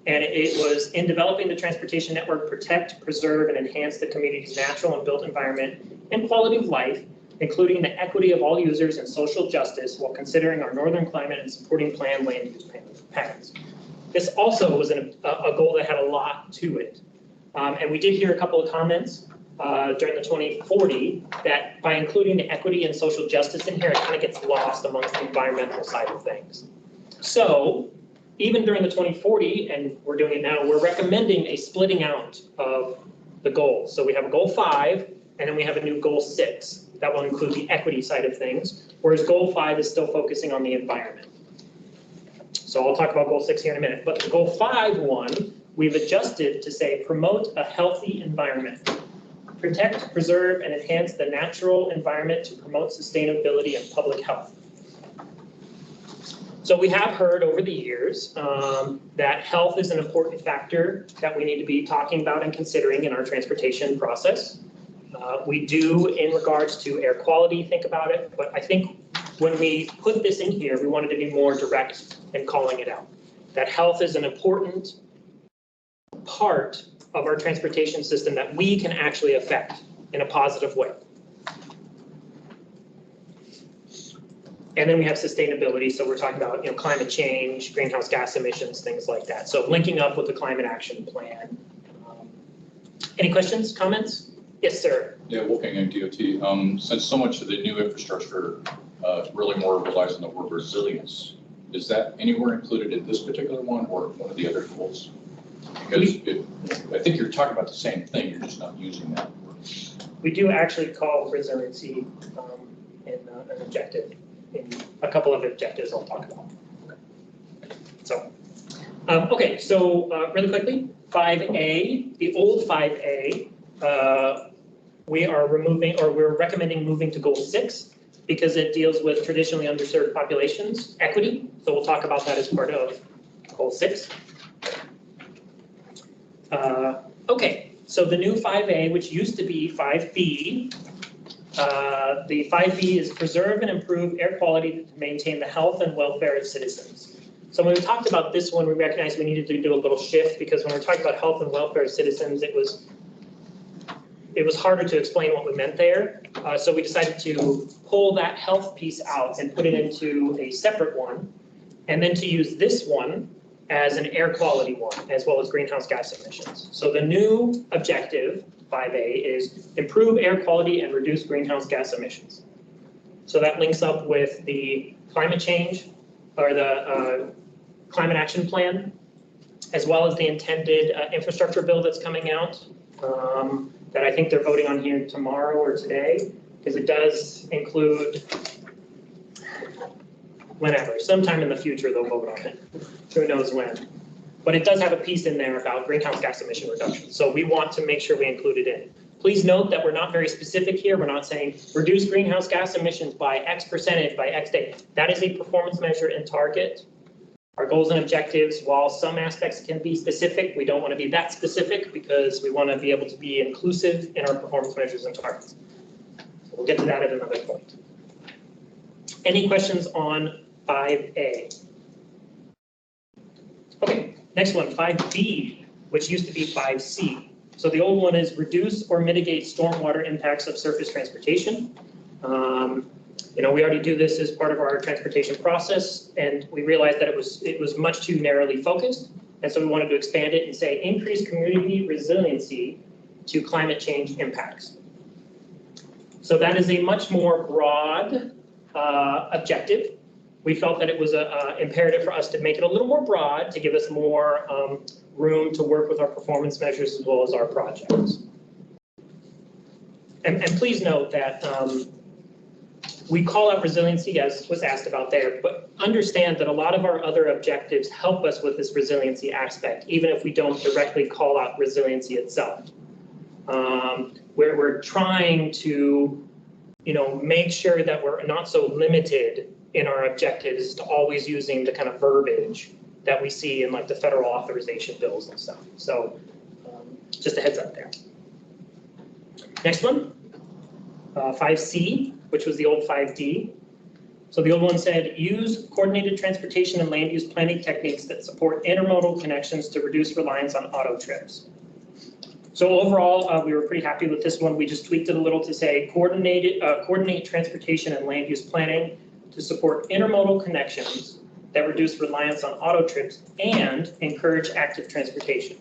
And it was in developing the transportation network, protect, preserve, and enhance the community's natural and built environment and quality of life, including the equity of all users and social justice while considering our northern climate and supporting planned land use patterns. This also was a goal that had a lot to it. And we did hear a couple of comments during the 2040 that by including the equity and social justice in here, it kind of gets lost amongst the environmental side of things. So even during the 2040, and we're doing it now, we're recommending a splitting out of the goals. So we have a goal 5, and then we have a new goal 6 that will include the equity side of things, whereas goal 5 is still focusing on the environment. So I'll talk about goal 6 here in a minute, but the goal 5 one, we've adjusted to say promote a healthy environment. Protect, preserve, and enhance the natural environment to promote sustainability and public health. So we have heard over the years that health is an important factor that we need to be talking about and considering in our transportation process. We do, in regards to air quality, think about it, but I think when we put this in here, we wanted to be more direct in calling it out. That health is an important part of our transportation system that we can actually affect in a positive way. And then we have sustainability, so we're talking about climate change, greenhouse gas emissions, things like that. So linking up with the climate action plan. Any questions, comments? Yes, sir. Yeah, Wolfgang DOT. Since so much of the new infrastructure really more relies on the word resilience, is that anywhere included in this particular one or one of the other goals? Because I think you're talking about the same thing, you're just not using that word. We do actually call resiliency in an objective, in a couple of objectives I'll talk about. So, okay, so really quickly, 5A, the old 5A, we are removing, or we're recommending moving to goal 6 because it deals with traditionally underserved populations, equity. So we'll talk about that as part of goal 6. Okay, so the new 5A, which used to be 5B, the 5B is preserve and improve air quality to maintain the health and welfare of citizens. So when we talked about this one, we recognized we needed to do a little shift because when we're talking about health and welfare of citizens, it was harder to explain what we meant there. So we decided to pull that health piece out and put it into a separate one, and then to use this one as an air quality one, as well as greenhouse gas emissions. So the new objective, 5A, is improve air quality and reduce greenhouse gas emissions. So that links up with the climate change, or the climate action plan, as well as the intended infrastructure bill that's coming out, that I think they're voting on here tomorrow or today, because it does include whenever, sometime in the future they'll vote on it. Who knows when. But it does have a piece in there about greenhouse gas emission reduction. So we want to make sure we include it in. Please note that we're not very specific here. We're not saying reduce greenhouse gas emissions by X percentage by X date. That is a performance measure and target. Our goals and objectives, while some aspects can be specific, we don't want to be that specific because we want to be able to be inclusive in our performance measures and targets. So we'll get to that at another point. Any questions on 5A? Okay, next one, 5B, which used to be 5C. So the old one is reduce or mitigate stormwater impacts of surface transportation. We already do this as part of our transportation process, and we realized that it was much too narrowly focused, and so we wanted to expand it and say increase community resiliency to climate change impacts. So that is a much more broad objective. We felt that it was imperative for us to make it a little more broad to give us more room to work with our performance measures as well as our projects. And please note that we call out resiliency as was asked about there, but understand that a lot of our other objectives help us with this resiliency aspect, even if we don't directly call out resiliency itself. We're trying to, make sure that we're not so limited in our objectives to always using the kind of verbiage that we see in like the federal authorization bills and stuff. So just a heads up there. Next one, 5C, which was the old 5D. So the old one said, use coordinated transportation and land use planning techniques that support intermodal connections to reduce reliance on auto trips. So overall, we were pretty happy with this one. We just tweaked it a little to say coordinate transportation and land use planning to support intermodal connections that reduce reliance on auto trips and encourage active transportation.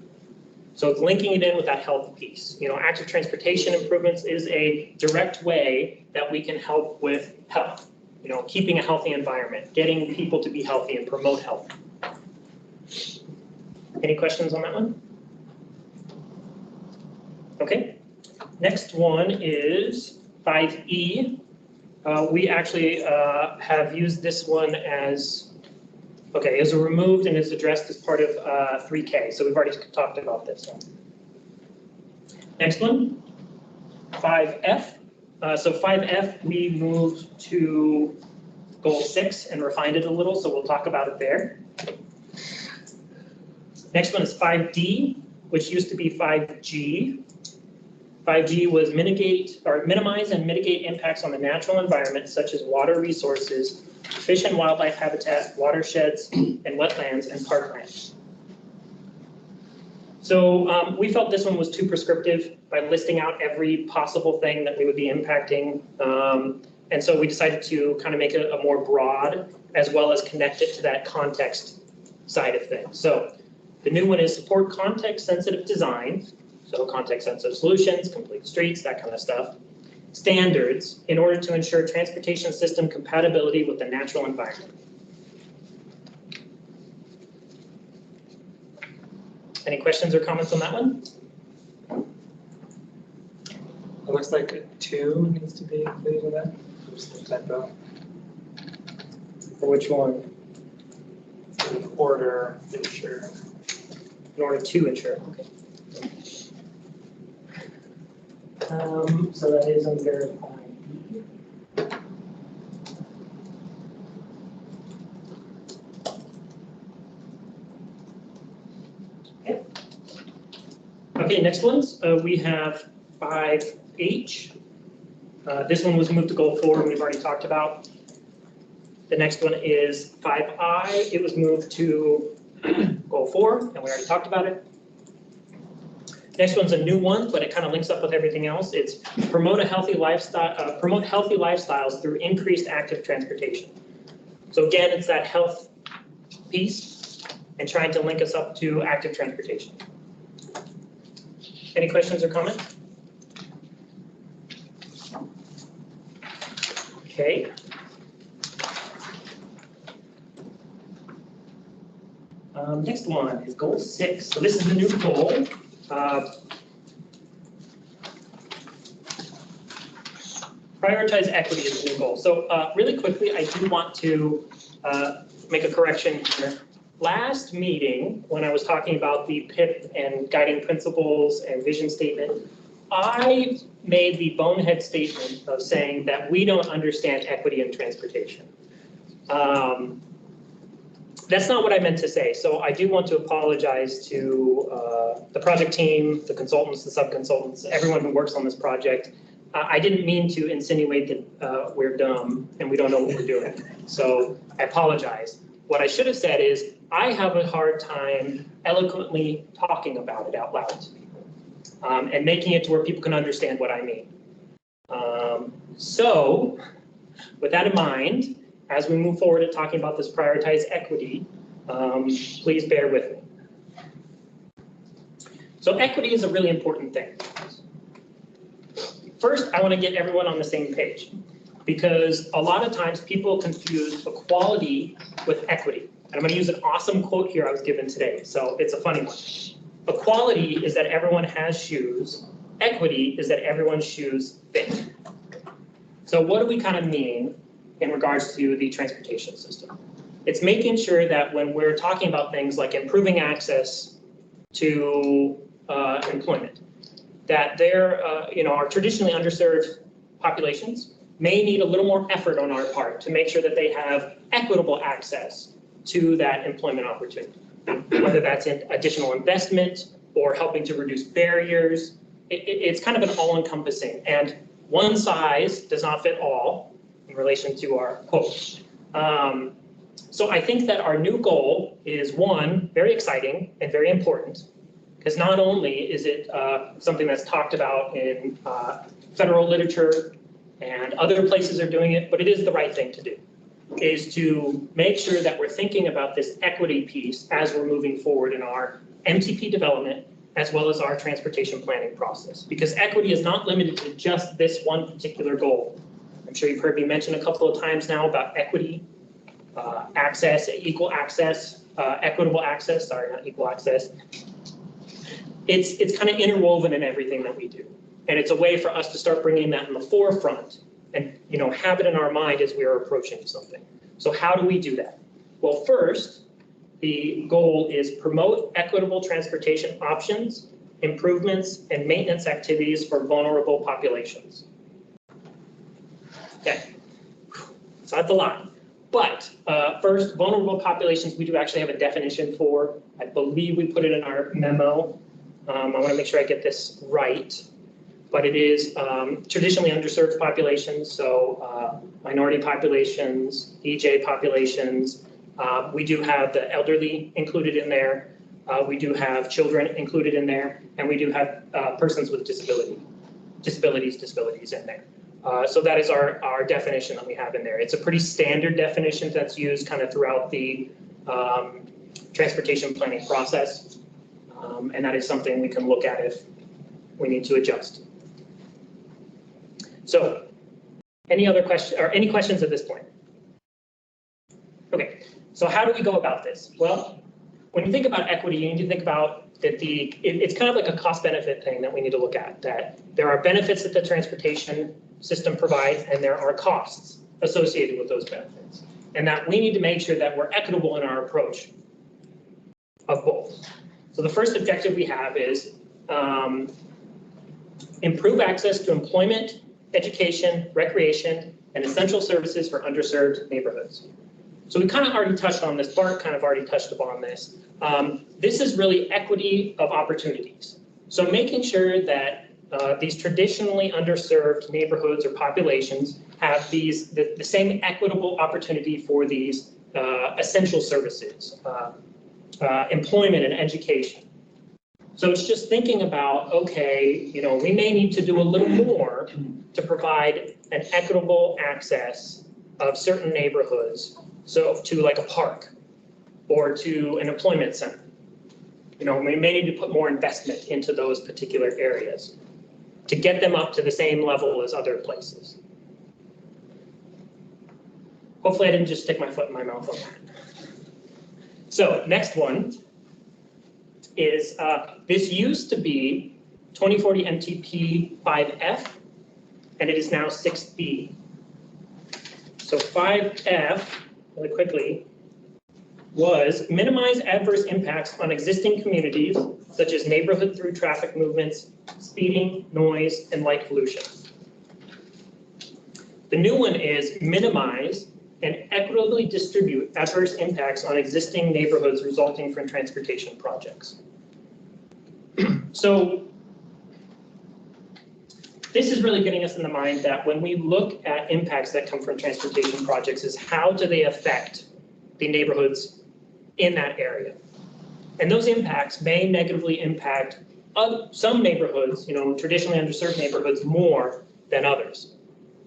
So it's linking it in with that health piece. You know, active transportation improvements is a direct way that we can help with health. You know, keeping a healthy environment, getting people to be healthy and promote health. Any questions on that one? Okay. Next one is 5E. We actually have used this one as, okay, is removed and is addressed as part of 3K. So we've already talked about this one. Next one, 5F. So 5F, we moved to goal 6 and refined it a little, so we'll talk about it there. Next one is 5D, which used to be 5G. 5G was minimize and mitigate impacts on the natural environment, such as water resources, fish and wildlife habitat, watersheds, and wetlands and parklands. So we felt this one was too prescriptive by listing out every possible thing that we would be impacting. And so we decided to kind of make it a more broad, as well as connect it to that context side of things. So the new one is support context-sensitive design. So context-sensitive solutions, complete streets, that kind of stuff. Standards in order to ensure transportation system compatibility with the natural environment. Any questions or comments on that one? It looks like a 2 needs to be included in that. Just the typo. For which one? In order, ensure. In order to ensure, okay. So that is under 5E. Okay. Okay, next ones, we have 5H. This one was moved to goal 4, and we've already talked about. The next one is 5I. It was moved to goal 4, and we already talked about it. Next one's a new one, but it kind of links up with everything else. It's promote a healthy lifestyle, promote healthy lifestyles through increased active transportation. So again, it's that health piece and trying to link us up to active transportation. Any questions or comments? Okay. Next one is goal 6. So this is the new goal. Prioritize equity is the new goal. So really quickly, I do want to make a correction here. Last meeting, when I was talking about the PIP and guiding principles and vision statement, I made the bonehead statement of saying that we don't understand equity in transportation. That's not what I meant to say. So I do want to apologize to the project team, the consultants, the sub-consultants, everyone who works on this project. I didn't mean to insinuate that we're dumb and we don't know what we're doing. So I apologize. What I should have said is I have a hard time eloquently talking about it out loud to people and making it to where people can understand what I mean. So with that in mind, as we move forward at talking about this prioritize equity, please bear with me. So equity is a really important thing. First, I want to get everyone on the same page because a lot of times people confuse equality with equity. And I'm going to use an awesome quote here I was given today, so it's a funny one. Equality is that everyone has shoes. Equity is that everyone's shoes fit. So what do we kind of mean in regards to the transportation system? It's making sure that when we're talking about things like improving access to employment, that there are traditionally underserved populations may need a little more effort on our part to make sure that they have equitable access to that employment opportunity, whether that's in additional investment or helping to reduce barriers. It's kind of an all-encompassing, and one size does not fit all in relation to our quote. So I think that our new goal is, one, very exciting and very important, because not only is it something that's talked about in federal literature and other places are doing it, but it is the right thing to do, is to make sure that we're thinking about this equity piece as we're moving forward in our MTP development, as well as our transportation planning process, because equity is not limited to just this one particular goal. I'm sure you've heard me mention a couple of times now about equity, access, equal access, equitable access, sorry, not equal access. It's kind of interwoven in everything that we do. And it's a way for us to start bringing that in the forefront and, you know, have it in our mind as we are approaching something. So how do we do that? Well, first, the goal is promote equitable transportation options, improvements, and maintenance activities for vulnerable populations. Okay, so that's a lot. But first, vulnerable populations, we do actually have a definition for. I believe we put it in our memo. I want to make sure I get this right. But it is traditionally underserved populations, so minority populations, EJ populations. We do have the elderly included in there. We do have children included in there, and we do have persons with disabilities in there. So that is our definition that we have in there. It's a pretty standard definition that's used kind of throughout the transportation planning process. And that is something we can look at if we need to adjust. So any other questions or any questions at this point? Okay, so how do we go about this? Well, when you think about equity, you need to think about that it's kind of like a cost benefit thing that we need to look at, that there are benefits that the transportation system provides and there are costs associated with those benefits. And that we need to make sure that we're equitable in our approach of both. So the first objective we have is improve access to employment, education, recreation, and essential services for underserved neighborhoods. So we kind of already touched on this, Bart kind of already touched upon this. This is really equity of opportunities. So making sure that these traditionally underserved neighborhoods or populations have the same equitable opportunity for these essential services, employment and education. So it's just thinking about, okay, you know, we may need to do a little more to provide an equitable access of certain neighborhoods, so to like a park or to an employment center. You know, we may need to put more investment into those particular areas to get them up to the same level as other places. Hopefully I didn't just stick my foot in my mouth on that. So next one is, this used to be 2040 MTP 5F, and it is now 6B. So 5F, really quickly, was minimize adverse impacts on existing communities, such as neighborhood through traffic movements, speeding, noise, and light pollution. The new one is minimize and equitably distribute adverse impacts on existing neighborhoods resulting from transportation projects. So this is really getting us in the mind that when we look at impacts that come from transportation projects is how do they affect the neighborhoods in that area. And those impacts may negatively impact some neighborhoods, you know, traditionally underserved neighborhoods more than others.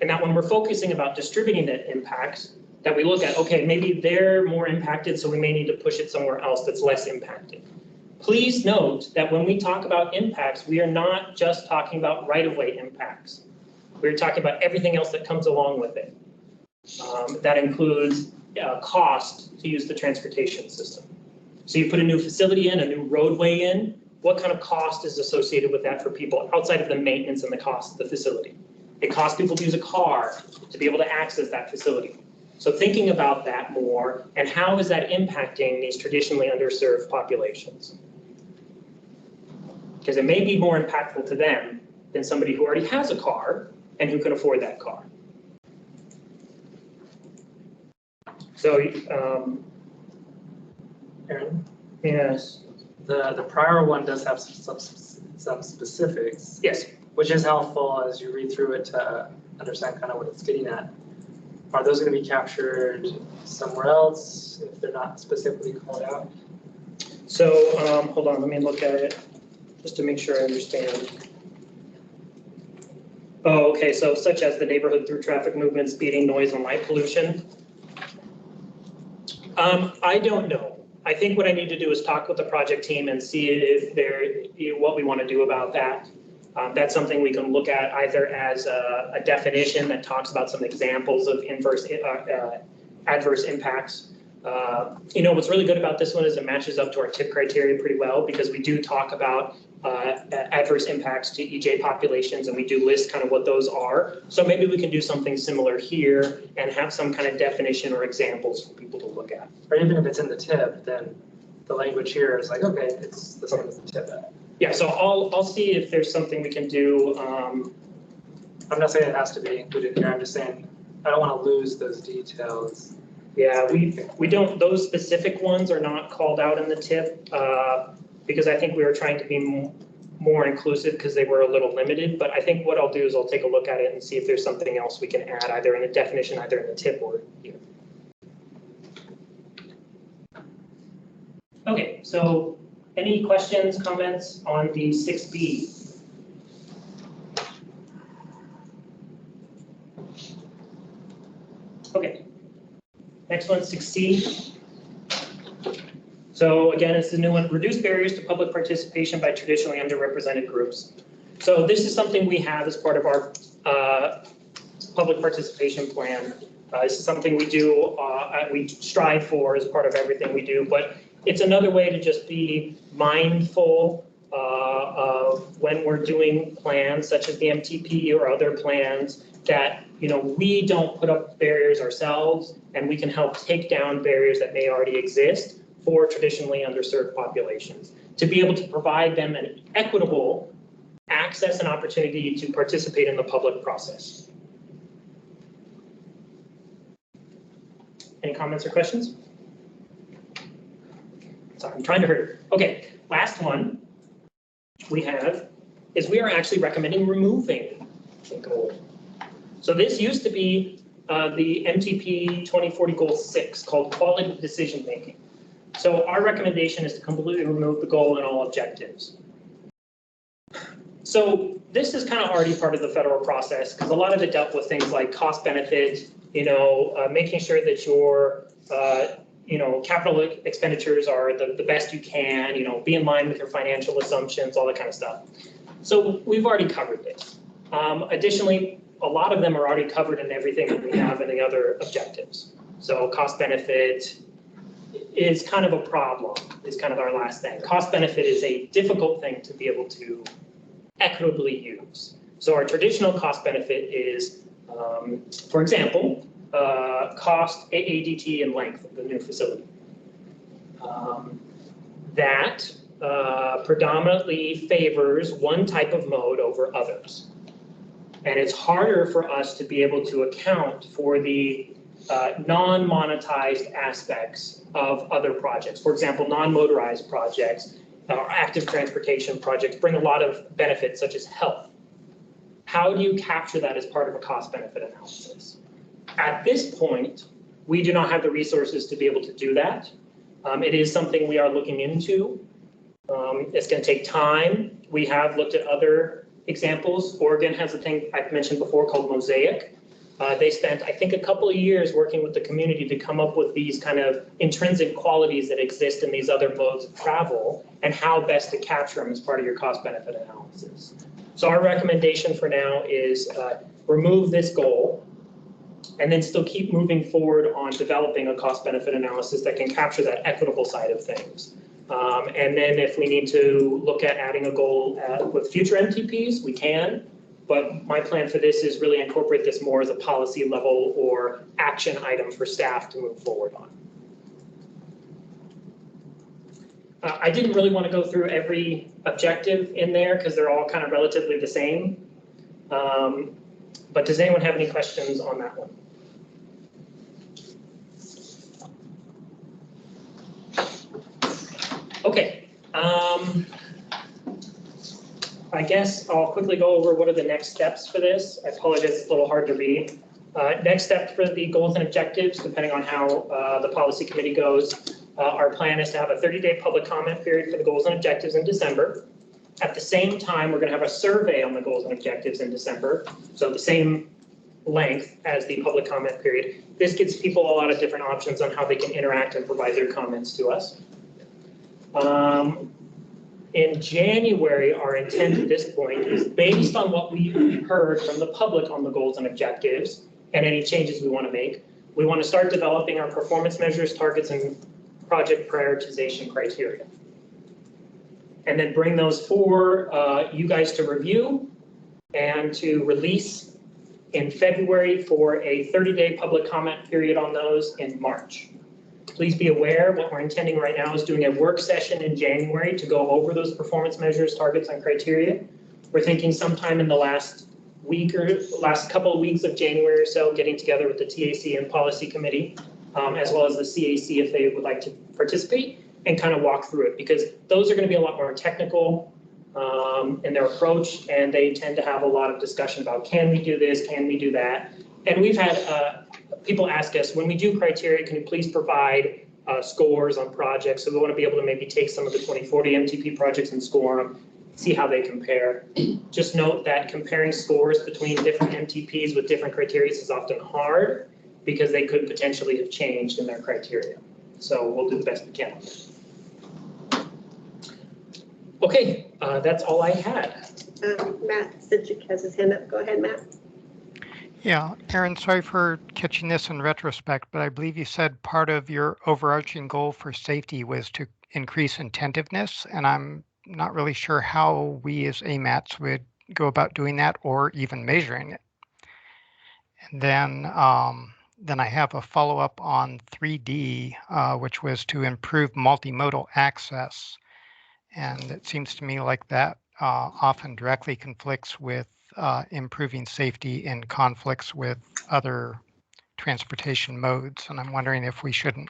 And that when we're focusing about distributing that impacts, that we look at, okay, maybe they're more impacted, so we may need to push it somewhere else that's less impacted. Please note that when we talk about impacts, we are not just talking about right-of-way impacts. We're talking about everything else that comes along with it. That includes cost to use the transportation system. So you put a new facility in, a new roadway in, what kind of cost is associated with that for people outside of the maintenance and the cost of the facility? It costs people to use a car to be able to access that facility. So thinking about that more, and how is that impacting these traditionally underserved populations? Because it may be more impactful to them than somebody who already has a car and who can afford that car. So, Aaron? Yes. The prior one does have some specifics. Yes. Which is helpful as you read through it to understand kind of what it's getting at. Are those going to be captured somewhere else if they're not specifically called out? So hold on, let me look at it just to make sure I understand. Oh, okay, so such as the neighborhood through traffic movement, speeding, noise, and light pollution. I don't know. I think what I need to do is talk with the project team and see if what we want to do about that. That's something we can look at either as a definition that talks about some examples of adverse impacts. What's really good about this one is it matches up to our TIP criteria pretty well, because we do talk about adverse impacts to EJ populations, and we do list kind of what those are. So maybe we can do something similar here and have some kind of definition or examples for people to look at. Or even if it's in the TIP, then the language here is like, okay, it's the same as the TIP. Yeah, so I'll see if there's something we can do. I'm not saying it has to be included here. I'm just saying I don't want to lose those details. Yeah, we don't, those specific ones are not called out in the TIP because I think we were trying to be more inclusive because they were a little limited. But I think what I'll do is I'll take a look at it and see if there's something else we can add either in the definition, either in the TIP or here. Okay, so any questions, comments on the 6B? Okay, next one, 6C. So again, it's the new one, reduce barriers to public participation by traditionally underrepresented groups. So this is something we have as part of our public participation plan. This is something we do, we strive for as part of everything we do, but it's another way to just be mindful of when we're doing plans such as the MTP or other plans that, we don't put up barriers ourselves, and we can help take down barriers that may already exist for traditionally underserved populations to be able to provide them an equitable access and opportunity to participate in the public process. Any comments or questions? Sorry, I'm trying to hurry. Okay, last one we have is we are actually recommending removing the goal. So this used to be the MTP 2040 Goal 6 called Quality Decision Making. So our recommendation is to completely remove the goal and all objectives. So this is kind of already part of the federal process because a lot of it dealt with things like cost benefit, making sure that your capital expenditures are the best you can, be in line with your financial assumptions, all that kind of stuff. So we've already covered this. Additionally, a lot of them are already covered in everything that we have in the other objectives. So cost benefit is kind of a problem, is kind of our last thing. Cost benefit is a difficult thing to be able to equitably use. So our traditional cost benefit is, for example, cost AADT and length of the new facility. That predominantly favors one type of mode over others. And it's harder for us to be able to account for the non-monetized aspects of other projects. For example, non-motorized projects or active transportation projects bring a lot of benefits such as health. How do you capture that as part of a cost benefit analysis? At this point, we do not have the resources to be able to do that. It is something we are looking into. It's going to take time. We have looked at other examples. Oregon has a thing I've mentioned before called Mosaic. They spent, I think, a couple of years working with the community to come up with these kind of intrinsic qualities that exist in these other modes of travel and how best to capture them as part of your cost benefit analysis. So our recommendation for now is remove this goal and then still keep moving forward on developing a cost benefit analysis that can capture that equitable side of things. And then if we need to look at adding a goal with future MTPs, we can. But my plan for this is really incorporate this more as a policy level or action item for staff to move forward on. I didn't really want to go through every objective in there because they're all kind of relatively the same. But does anyone have any questions on that one? Okay. I guess I'll quickly go over what are the next steps for this. I apologize, it's a little hard to read. Next step for the goals and objectives, depending on how the policy committee goes. Our plan is to have a 30-day public comment period for the goals and objectives in December. At the same time, we're going to have a survey on the goals and objectives in December. So the same length as the public comment period. This gives people a lot of different options on how they can interact and provide their comments to us. In January, our intent at this point is based on what we heard from the public on the goals and objectives and any changes we want to make. We want to start developing our performance measures, targets, and project prioritization criteria. And then bring those for you guys to review and to release in February for a 30-day public comment period on those in March. Please be aware what we're intending right now is doing a work session in January to go over those performance measures, targets, and criteria. We're thinking sometime in the last couple of weeks of January or so, getting together with the TAC and Policy Committee, as well as the CAC if they would like to participate, and kind of walk through it, because those are going to be a lot more technical in their approach, and they tend to have a lot of discussion about, can we do this, can we do that? And we've had people ask us, when we do criteria, can you please provide scores on projects? So we want to be able to maybe take some of the 2040 MTP projects and score them, see how they compare. Just note that comparing scores between different MTPs with different criteria is often hard because they could potentially have changed in their criteria. So we'll do the best we can. Okay, that's all I had. Matt Sidgwick has his hand up. Go ahead, Matt. Yeah, Aaron, sorry for catching this in retrospect, but I believe you said part of your overarching goal for safety was to increase attentiveness, and I'm not really sure how we as AMATS would go about doing that or even measuring it. And then I have a follow-up on 3D, which was to improve multimodal access. And it seems to me like that often directly conflicts with improving safety in conflicts with other transportation modes. And I'm wondering if we shouldn't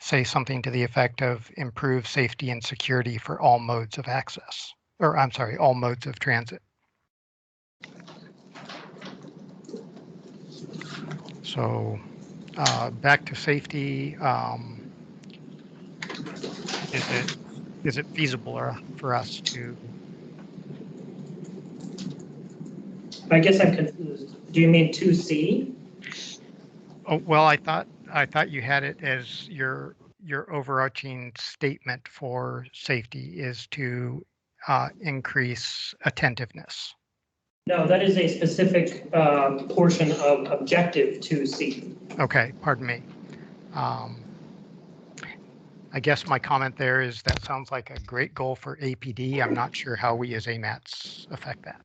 say something to the effect of improve safety and security for all modes of access, or I'm sorry, all modes of transit. So back to safety, is it feasible for us to? I guess I'm confused. Do you mean 2C? Oh, well, I thought you had it as your overarching statement for safety is to increase attentiveness. No, that is a specific portion of objective 2C. Okay, pardon me. I guess my comment there is that sounds like a great goal for APD. I'm not sure how we as AMATS affect that.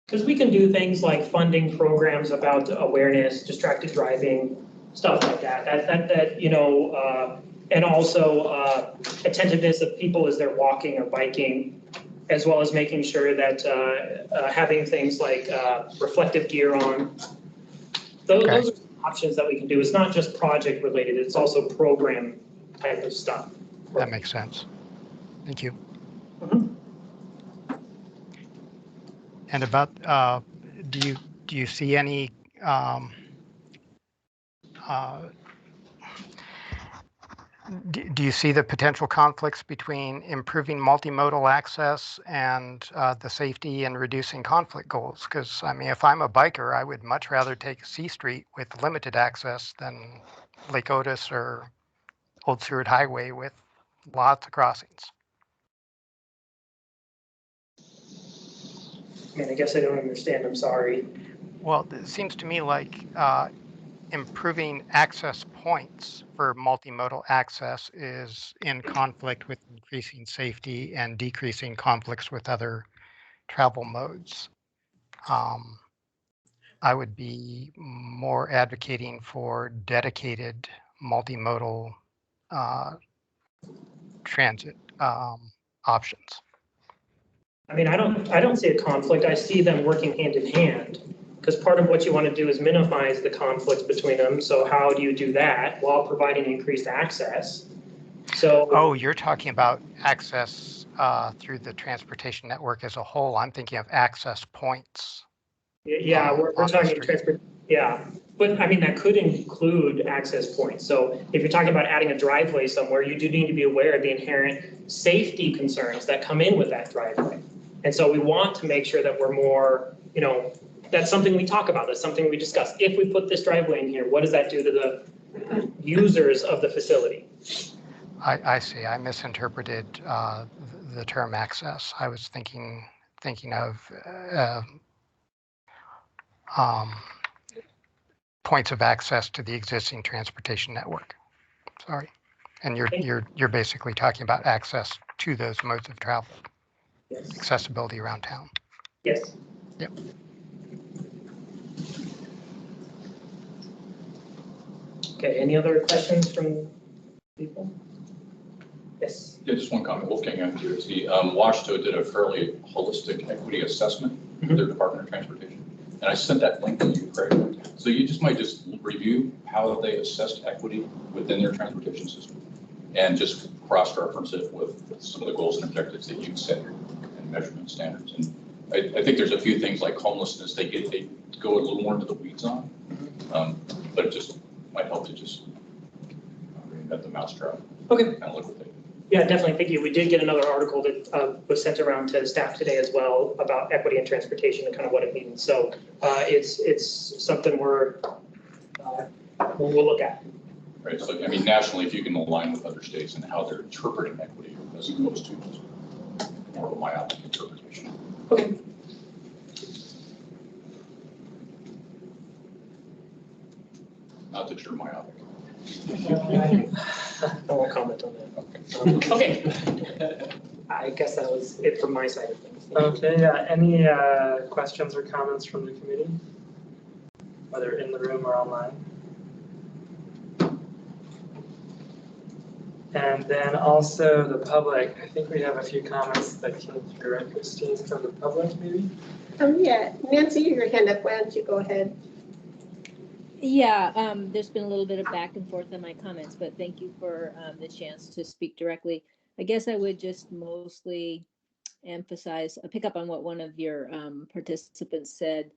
Because we can do things like funding programs about awareness, distracted driving, stuff like that. That you know, and also attentiveness of people as they're walking or biking, as well as making sure that having things like reflective gear on. Those are options that we can do. It's not just project related, it's also program type of stuff. That makes sense. Thank you. Mm-hmm. And about, do you see any do you see the potential conflicts between improving multimodal access and the safety and reducing conflict goals? Because I mean, if I'm a biker, I would much rather take C Street with limited access than Lake Otis or Old Seward Highway with lots of crossings. I mean, I guess I don't understand. I'm sorry. Well, it seems to me like improving access points for multimodal access is in conflict with increasing safety and decreasing conflicts with other travel modes. I would be more advocating for dedicated multimodal transit options. I mean, I don't see a conflict. I see them working hand in hand, because part of what you want to do is minimize the conflicts between them. So how do you do that while providing increased access? So oh, you're talking about access through the transportation network as a whole. I'm thinking of access points. Yeah, we're talking transport. Yeah, but I mean, that could include access points. So if you're talking about adding a driveway somewhere, you do need to be aware of the inherent safety concerns that come in with that driveway. And so we want to make sure that we're more, you know, that's something we talk about. That's something we discuss. If we put this driveway in here, what does that do to the users of the facility? I see. I misinterpreted the term access. I was thinking of points of access to the existing transportation network. Sorry. And you're basically talking about access to those modes of travel. Yes. Accessibility around town. Yes. Yep. Okay, any other questions from people? Yes. Yeah, just one comment. Wolfgang MTRT. WashTo did a fairly holistic equity assessment for their Department of Transportation. And I sent that link to you, Craig. So you might review how they assessed equity within their transportation system and just cross-reference it with some of the goals and objectives that you set and measurement standards. And I think there's a few things like homelessness they go a little more into the weeds on, but it just might help to just reinvent the mousetrap. Okay. Kind of look what they do. Yeah, definitely. Thank you. We did get another article that was sent around to staff today as well about equity and transportation and kind of what it means. So it's something we'll look at. Right. So I mean, nationally, if you can align with other states and how they're interpreting equity as opposed to more of a myopic interpretation. Okay. Not that you're myopic. I won't comment on that. Okay. I guess that was it from my side of things. Okay, yeah, any questions or comments from the committee? Whether in the room or online? And then also the public, I think we have a few comments that came through, right, Christine, from the public maybe? Yeah, Nancy, your hand up, why don't you go ahead? Yeah, there's been a little bit of back and forth on my comments, but thank you for the chance to speak directly. I guess I would just mostly emphasize, pick up on what one of your participants said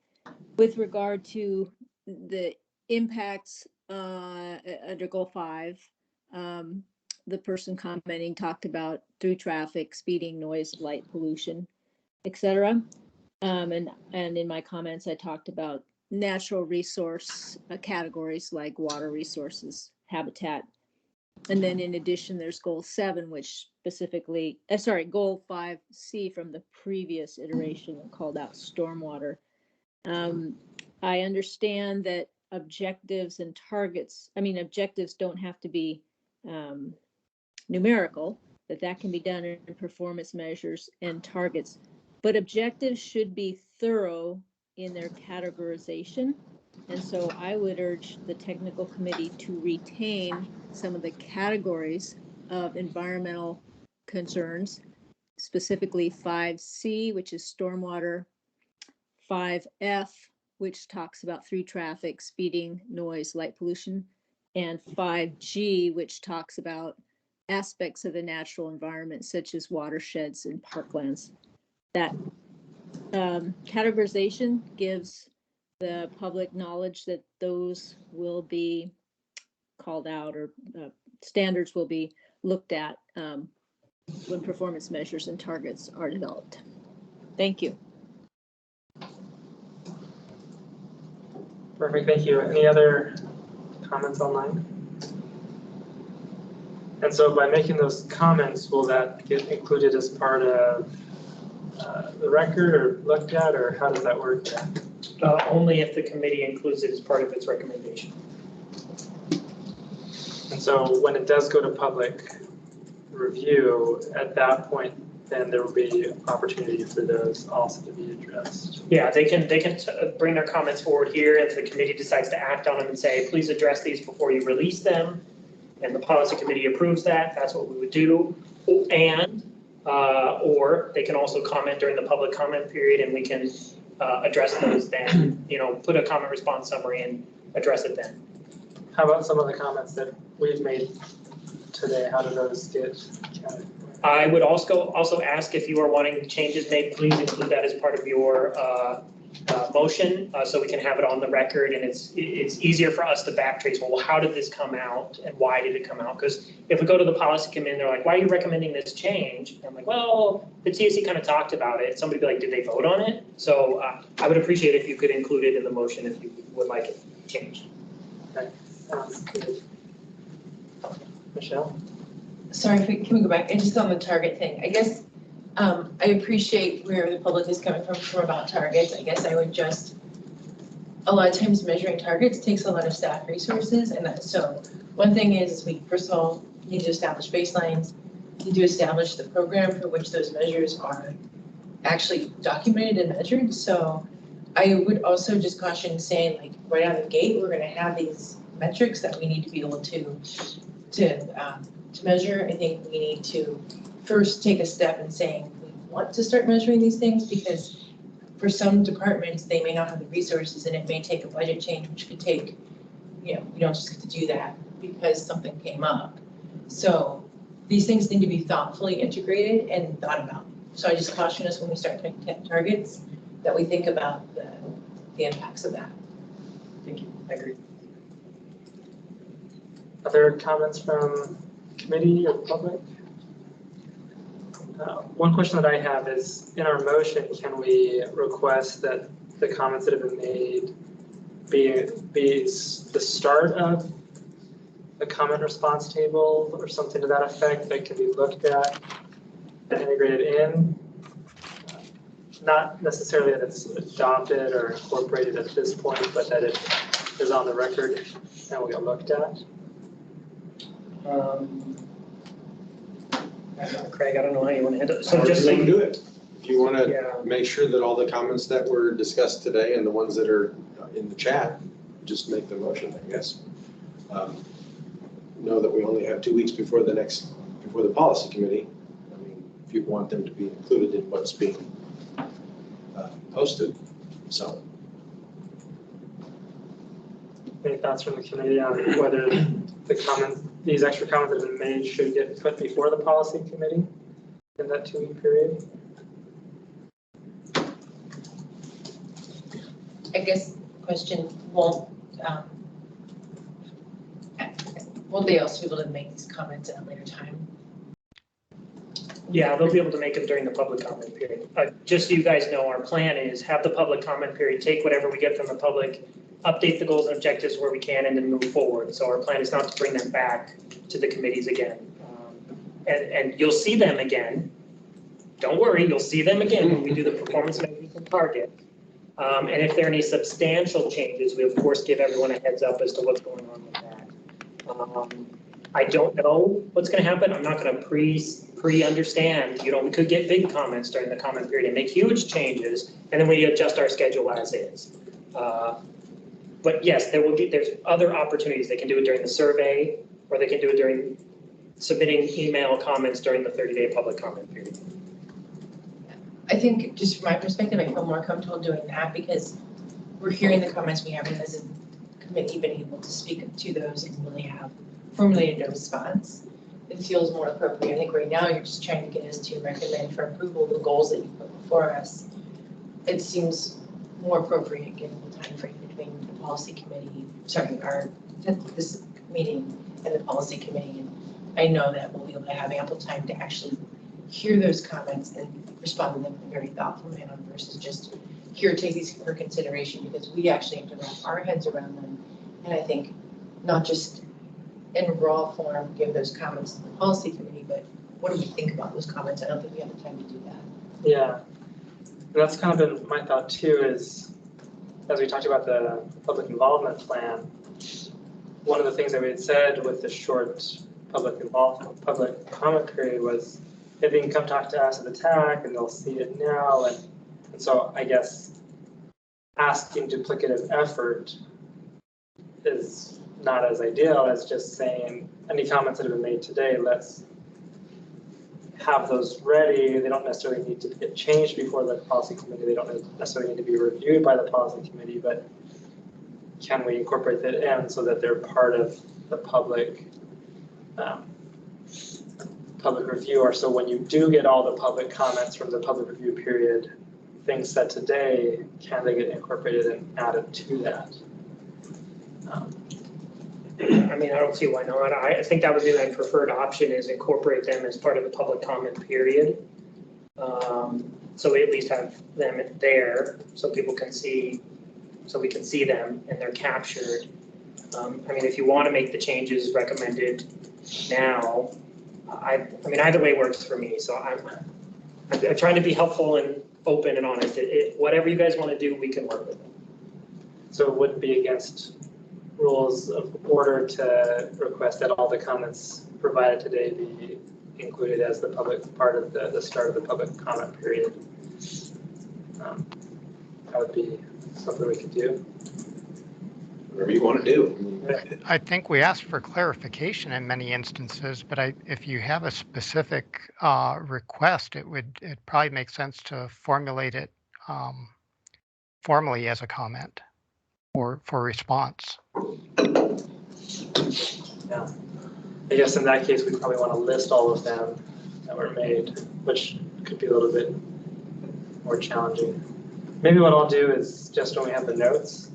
with regard to the impacts under Goal 5. The person commenting talked about through traffic, speeding, noise, light pollution, etc. And in my comments, I talked about natural resource categories like water resources, habitat. And then in addition, there's Goal 7, which specifically, Goal 5C from the previous iteration called out stormwater. I understand that objectives and targets, objectives don't have to be numerical, that can be done in performance measures and targets, but objectives should be thorough in their categorization. And so I would urge the technical committee to retain some of the categories of environmental concerns, specifically 5C, which is stormwater, 5F, which talks about through traffic, speeding, noise, light pollution, and 5G, which talks about aspects of the natural environment, such as watersheds and parklands. That categorization gives the public knowledge that those will be called out, or standards will be looked at when performance measures and targets are developed. Thank you. Perfect, thank you. Any other comments online? And so by making those comments, will that get included as part of the record or looked at, or how does that work? Only if the committee includes it as part of its recommendation. And so when it does go to public review, at that point, then there will be opportunity for those also to be addressed. Yeah, they can bring their comments forward here. If the committee decides to act on them and say, please address these before you release them, and the policy committee approves that, that's what we would do. And or they can also comment during the public comment period, and we can address those then, put a comment response summary and address it then. How about some of the comments that we've made today? How do those get counted? I would also ask if you are wanting changes made, please include that as part of your motion so we can have it on the record, and it's easier for us to backtrace, well, how did this come out and why did it come out? Because if we go to the policy committee and they're like, why are you recommending this change? And I'm like, well, the TAC kind of talked about it. Somebody would be like, did they vote on it? So I would appreciate if you could include it in the motion if you would like it changed. Okay. Good. Michelle? Sorry, can we go back? And just on the target thing, I guess I appreciate where the public is coming from about targets. I guess I would just, a lot of times measuring targets takes a lot of staff resources. And so one thing is we, first of all, need to establish baselines, need to establish the program for which those measures are actually documented and measured. So I would also just caution saying, like, right out of the gate, we're gonna have these metrics that we need to be able to measure. I think we need to first take a step in saying we want to start measuring these things, because for some departments, they may not have the resources and it may take a budget change, which could take, you know, you don't just get to do that because something came up. So these things need to be thoughtfully integrated and thought about. So I just caution us when we start taking targets that we think about the impacts of that. Thank you. I agree. Other comments from committee or public? One question that I have is, in our motion, can we request that the comments that have been made be the start of a comment response table or something to that effect that can be looked at and integrated in? Not necessarily that it's adopted or incorporated at this point, but that it is on the record and will get looked at. Craig, I don't know how you want to handle it. So However just you want like, to do it. If you want to yeah. make sure that all the comments that were discussed today and the ones that are in the chat, just make the motion, I guess. Know that we only have 2 weeks before the policy committee. I mean, if you want them to be included in what's being posted, so. Any thoughts from the committee on whether these extra comments that have been made should get put before the policy committee in that 2-week period? I guess the question, won't they also be able to make these comments at a later time? Yeah, they'll be able to make them during the public comment period. Just so you guys know, our plan is have the public comment period, take whatever we get from the public, update the goals and objectives where we can, and then move forward. So our plan is not to bring them back to the committees again. And you'll see them again. Don't worry, you'll see them again when we do the performance measures and target. And if there are any substantial changes, we of course give everyone a heads up as to what's going on with that. I don't know what's going to happen. I'm not going to pre-understand. You know, we could get big comments during the comment period and make huge changes, and then we adjust our schedule as is. But yes, there's other opportunities. They can do it during the survey, or they can do it during submitting email comments during the 30-day public comment period. I think just from my perspective, I feel more comfortable doing that because we're hearing the comments we haven't as a committee been able to speak to those and really have formulated a response. It feels more appropriate. I think right now you're just trying to get us to recommend for approval the goals that you put before us. It seems more appropriate given the time frame between the policy committee, this meeting and the policy committee. And I know that we'll be able to have ample time to actually hear those comments and respond to them in a very thoughtful manner versus just here, take these for consideration, because we actually have to wrap our heads around them. And I think not just in raw form give those comments to the policy committee, but what do we think about those comments? I don't think we have the time to do that. Yeah, and that's kind of been my thought too, is as we talked about the public involvement plan, one of the things that we had said with the short public comment period was if they can come talk to us at the TAC and they'll see it now. And so I guess asking duplicative effort is not as ideal as just saying any comments that have been made today, let's have those ready. They don't necessarily need to get changed before the policy committee. They don't necessarily need to be reviewed by the policy committee, but can we incorporate that in so that they're part of the public review? Or so when you do get all the public comments from the public review period things said today, can they get incorporated and added to that? I mean, I don't see why not. I think that would be my preferred option, is incorporate them as part of the public comment period. So we at least have them there so people can see, so we can see them and they're captured. I mean, if you want to make the changes recommended now, I mean, either way works for me. So I'm trying to be helpful and open and honest. Whatever you guys want to do, we can work with it. So it wouldn't be against rules of order to request that all the comments provided today be included as the public part of the start of the public comment period. That would be something we could do. Whatever you want to do. I think we asked for clarification in many instances, but if you have a specific request, it probably make sense to formulate it formally as a comment or for response. Yeah, I guess in that case, we probably want to list all of them that were made, which could be a little bit more challenging. Maybe what I'll do is just when we have the notes,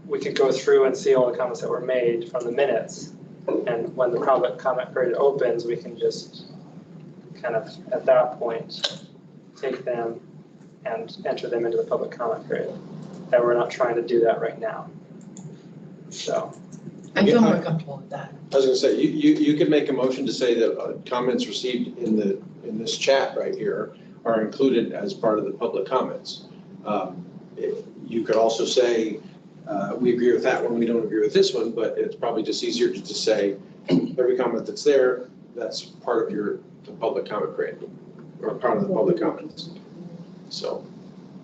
we could go through and see all the comments that were made from the minutes. And when the public comment period opens, we can just kind of, at that point, take them and enter them into the public comment period. And we're not trying to do that right now. So. I feel more comfortable with that. I was going to say, you could make a motion to say that comments received in this chat right here are included as part of the public comments. You could also say, we agree with that one, we don't agree with this one, but it's probably just easier to just say every comment that's there, that's part of the public comment period, or part of the public comments. So.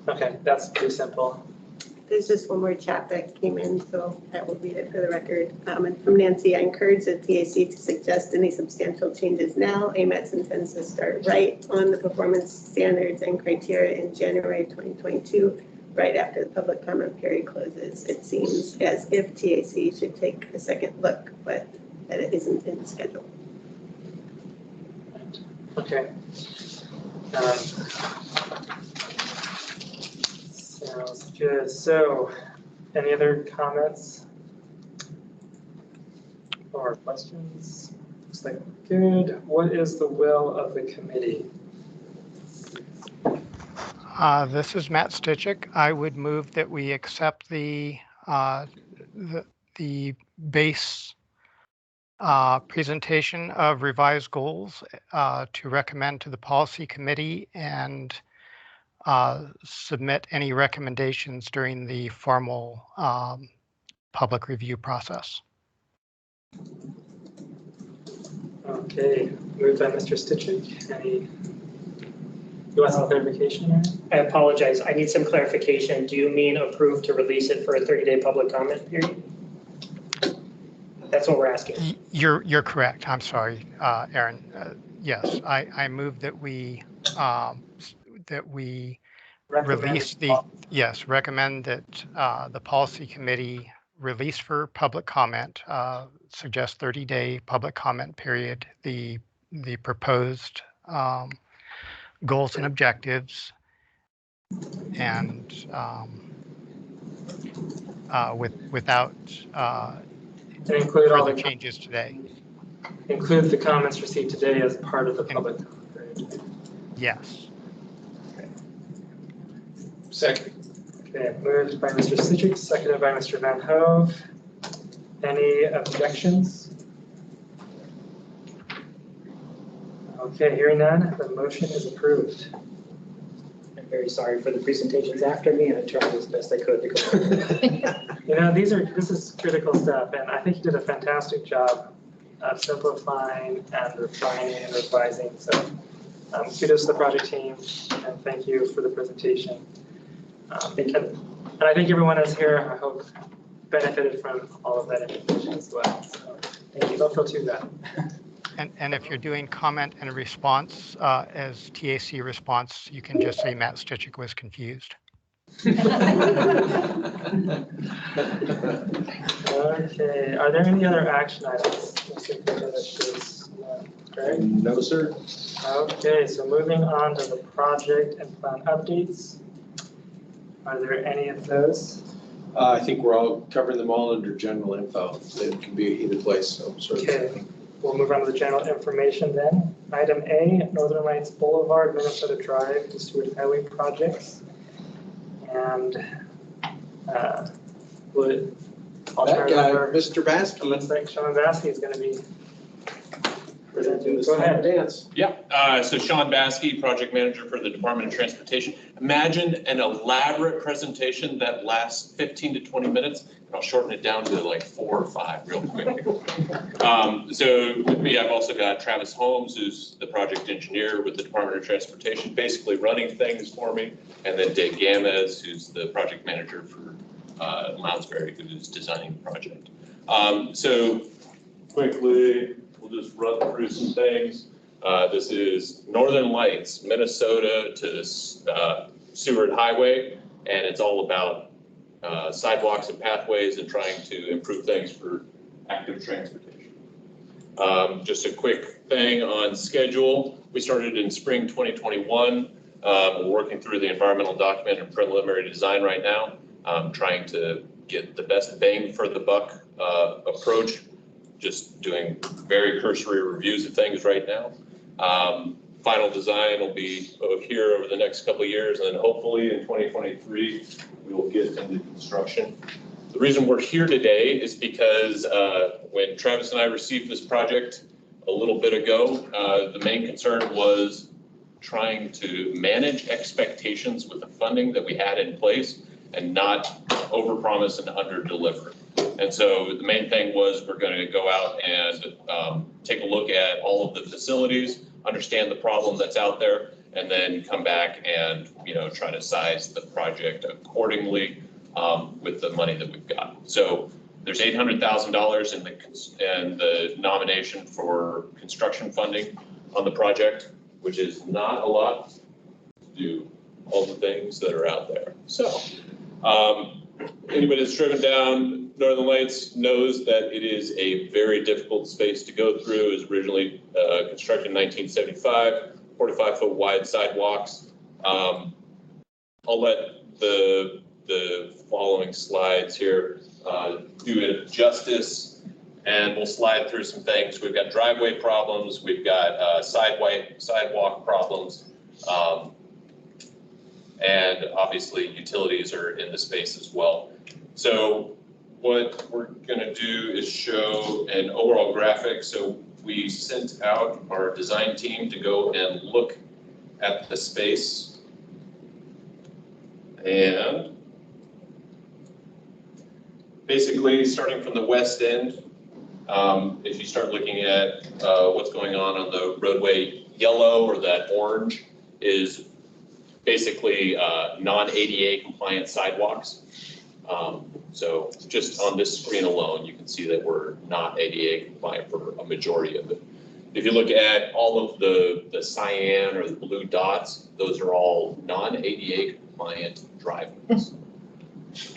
Okay, that's pretty simple. There's just one more chat that came in, so I will read it for the record. And from Nancy, I encourage the TAC to suggest any substantial changes now. AMATS intends to start right on the performance standards and criteria in January 2022, right after the public comment period closes. It seems as if TAC should take a second look, but that it isn't in the schedule. Okay. Sounds good. So, any other comments or questions? Looks like good. What is the will of the committee? This is Matt Stichik. I would move that we accept the base presentation of revised goals to recommend to the policy committee and submit any recommendations during the formal public review process. Okay, moved by Mr. Stichik. You want some clarification here? I apologize. I need some clarification. Do you mean approve to release it for a 30-day public comment period? That's what we're asking. You're correct. I'm sorry, Aaron. Yes, I move that we release recommend that the policy committee release for public comment, suggest 30-day public comment period, the proposed goals and objectives, and without include all the changes today. Include the comments received today as part of the public comment period. Yes. Okay. Second. Okay, moved by Mr. Citrix, seconded by Mr. Van Hove. Any objections? Okay, hearing none, the motion is approved. I'm very sorry for the presentations after me, and I tried as best I could to go. You know, this is critical stuff, and I think you did a fantastic job of simplifying and refining and revising. So kudos to the project team, and thank you for the presentation. And I think everyone else here, I hope, benefited from all of that information as well. So thank you. Don't feel too bad. And if you're doing comment and response as TAC response, you can just say Matt Stichik was confused. Okay, are there any other action items? Greg? No, sir. Okay, so moving on to the project and plan updates. Are there any of those? I think we're all covering them all under general info. They can be either place, so sort of. Okay, we'll move on to the general information then. Item A, Northern Lights Boulevard, Minnesota Drive to Stewart Highway projects. And would I'll That turn it guy, over. Mr. Baskey. Looks like Sean Baskey is going to be presenting. This Go time ahead. dance. Yeah, so Sean Baskey, project manager for the Department of Transportation. Imagine an elaborate presentation that lasts 15 to 20 minutes, and I'll shorten it down to like 4 or 5 real quick. So with me, I've also got Travis Holmes, who's the project engineer with the Department of Transportation, basically running things for me, and then Dave Gamez, who's the project manager for Lounsbury, who's designing the project. So quickly, we'll just run through some things. This is Northern Lights, Minnesota to Seward Highway, and it's all about sidewalks and pathways and trying to improve things for active transportation. Just a quick thing on schedule. We started in spring 2021. We're working through the environmental document and preliminary design right now, trying to get the best bang for the buck approach. Just doing very cursory reviews of things right now. Final design will be here over the next couple of years, and then hopefully in 2023, we will get into construction. The reason we're here today is because when Travis and I received this project a little bit ago, the main concern was trying to manage expectations with the funding that we had in place and not overpromise and underdeliver. And so the main thing was we're going to go out and take a look at all of the facilities, understand the problem that's out there, and then come back and try to size the project accordingly with the money that we've got. So there's $800,000 in the nomination for construction funding on the project, which is not a lot to do all the things that are out there. So anybody that's driven down Northern Lights knows that it is a very difficult space to go through. It was originally constructed in 1975, 45-foot wide sidewalks. I'll let the following slides here do it justice, and we'll slide through some things. We've got driveway problems, we've got sidewalk problems, and obviously utilities are in the space as well. So what we're going to do is show an overall graphic. So we sent out our design team to go and look at the space. And basically, starting from the west end, if you start looking at what's going on the roadway, yellow or that orange is basically non-ADA compliant sidewalks. So just on this screen alone, you can see that we're not ADA compliant for a majority of it. If you look at all of the cyan or the blue dots, those are all non-ADA compliant driveways.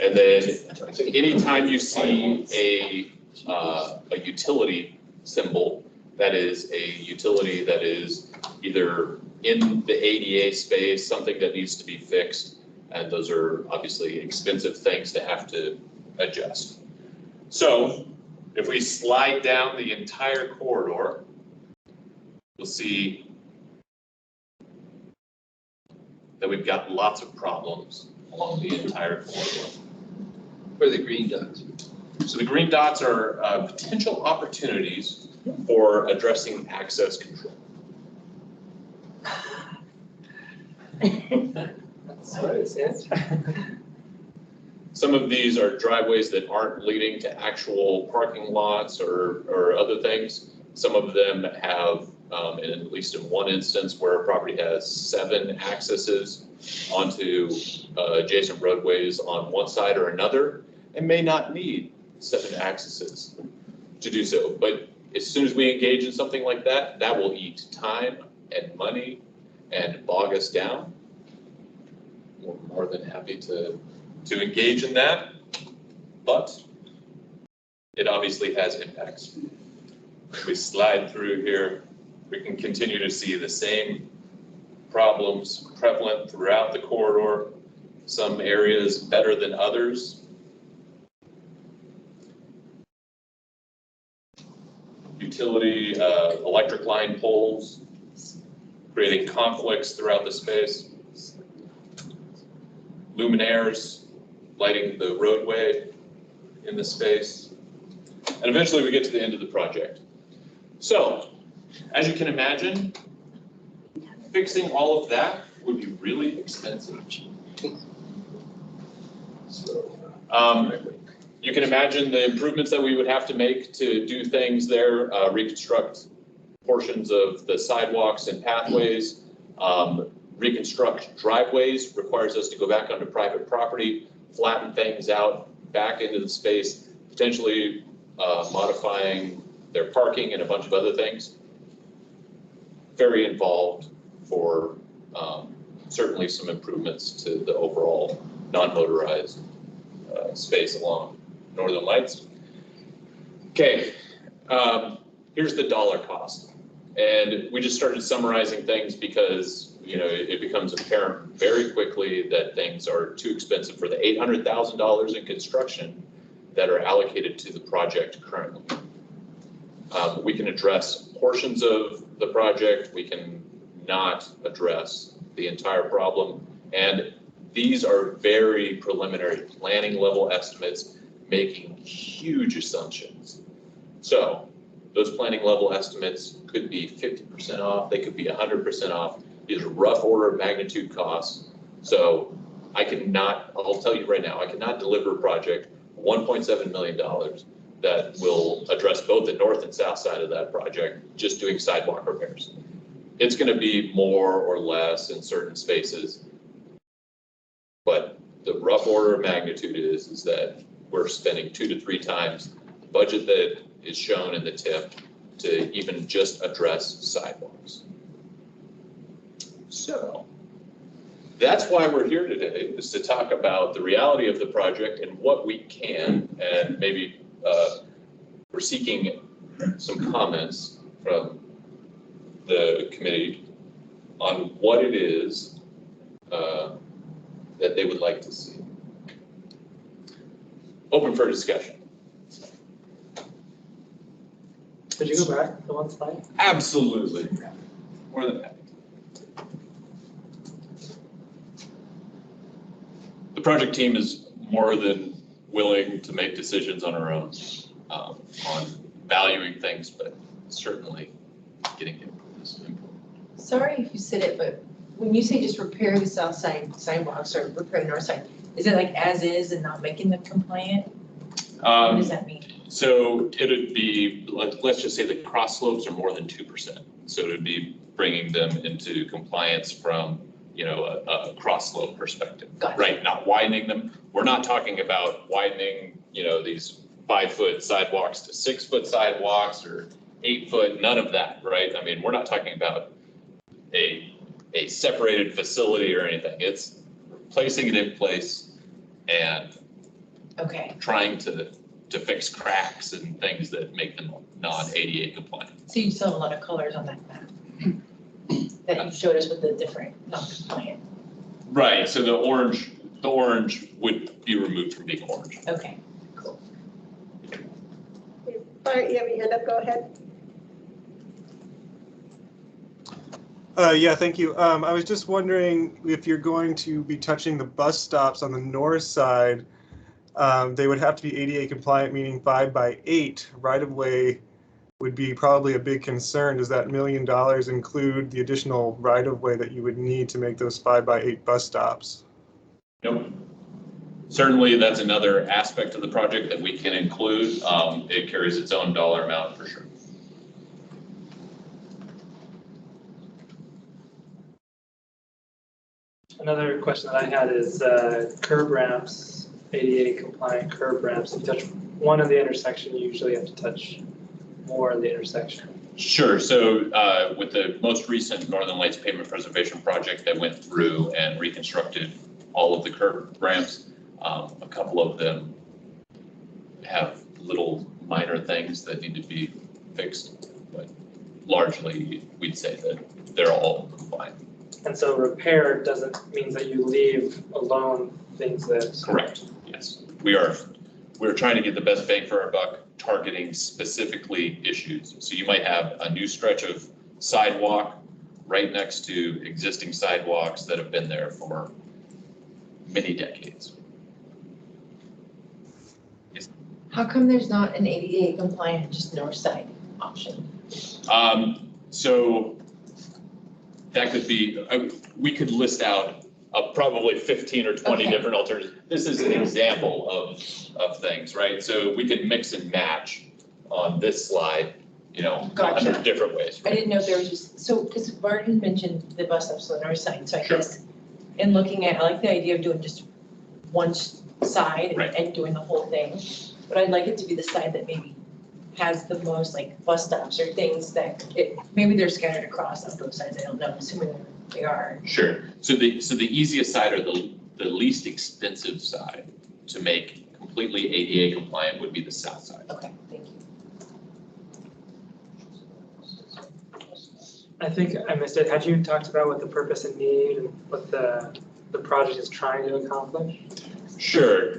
And then anytime you see a utility symbol, that is a utility that is either in the ADA space, something that needs to be fixed, and those are obviously expensive things to have to adjust. So if we slide down the entire corridor, you'll see that we've got lots of problems along the entire corridor. Where are the green dots? So the green dots are potential opportunities for addressing access control. That's what it says. Some of these are driveways that aren't leading to actual parking lots or other things. Some of them have, at least in one instance, where a property has 7 accesses onto adjacent roadways on one side or another, and may not need 7 accesses to do so. But as soon as we engage in something like that, that will eat time and money and bog us down. We're more than happy to engage in that, but it obviously has impacts. We slide through here. we can continue to see the same problems prevalent throughout the corridor, some areas better than others. Utility, electric line poles, creating conflicts throughout the space. Luminaires lighting the roadway in the space. And eventually we get to the end of the project. So, as you can imagine, fixing all of that would be really expensive. You can imagine the improvements that we would have to make to do things there, reconstruct portions of the sidewalks and pathways. Reconstruct driveways requires us to go back onto private property, flatten things out back into the space, potentially modifying their parking and a bunch of other things. Very involved for certainly some improvements to the overall non-motorized space along Northern Lights. Okay, here's the dollar cost. And we just started summarizing things because, you know, it becomes apparent very quickly that things are too expensive for the $800,000 in construction that are allocated to the project currently. We can address portions of the project. We can not address the entire problem. And these are very preliminary planning level estimates, making huge assumptions. So those planning level estimates could be 50% off, they could be 100% off. These are rough order of magnitude costs. So I cannot, I'll tell you right now, I cannot deliver a project, $1.7 million, that will address both the north and south side of that project, just doing sidewalk repairs. It's going to be more or less in certain spaces, but the rough order of magnitude is that we're spending 2 to 3 times the budget that is shown in the TIP to even just address sidewalks. So that's why we're here today, is to talk about the reality of the project and what we can, and maybe we're seeking some comments from the committee on what it is that they would like to see. Open for discussion. Could you go back to one slide? Absolutely. More than happy. The project team is more than willing to make decisions on our own on valuing things, but certainly getting input is important. Sorry if you said it, but when you say just repair the south side sidewalks or repair the north side, is it like as is and not making them compliant? What does that mean? So it would be, let's just say the cross slopes are more than 2%. So it would be bringing them into compliance from, you know, a cross slope perspective, Gotcha. Right? Not widening them. We're not talking about widening, you know, these 5-foot sidewalks to 6-foot sidewalks or 8-foot, none of that, right? I mean, we're not talking about a separated facility or anything. It's placing it in place and trying to fix cracks and things that make them non-ADA compliant. So you still have a lot of colors on that map that you showed us with the different non-compliant. Right, so the orange would be removed from being orange. Okay, cool. Bart, you have your hand up, go ahead. Yeah, thank you. I was just wondering if you're going to be touching the bus stops on the north side. They would have to be ADA compliant, meaning 5x8 right-of-way would be probably a big concern. Does that $1 million include the additional right-of-way that you would need to make those 5x8 bus stops? Nope. Certainly, that's another aspect of the project that we can include. It carries its own dollar amount for sure. Another question that I had is curb ramps, ADA compliant curb ramps. If you touch one in the intersection, you usually have to touch more in the intersection. Sure. So with the most recent Northern Lights pavement preservation project that went through and reconstructed all of the curb ramps, a couple of them have little minor things that need to be fixed, but largely, we'd say that they're all compliant. And so repair doesn't mean that you leave alone things that. Correct, yes. We're trying to get the best bang for our buck, targeting specifically issues. So you might have a new stretch of sidewalk right next to existing sidewalks that have been there for many decades. Yes. How come there's not an ADA compliant, just north side option? So that could be, we could list out probably 15 or 20 Okay. different alternatives. This is an example of things, right? So we could mix and match on this slide, you know, Gotcha. 100 different ways. I didn't know if there was just, so, because Barton mentioned the bus stops on the north side, so I Sure. guess in looking at, I like the idea of doing just one side Right. and doing the whole thing. But I'd like it to be the side that maybe has the most like bus stops or things that maybe they're scattered across on both sides, I don't know, assuming they are. Sure. So the easiest side or the least expensive side to make completely ADA compliant would be the south side. Okay, thank you. I think I missed it. Had you talked about what the purpose and need and what the project is trying to accomplish? Sure.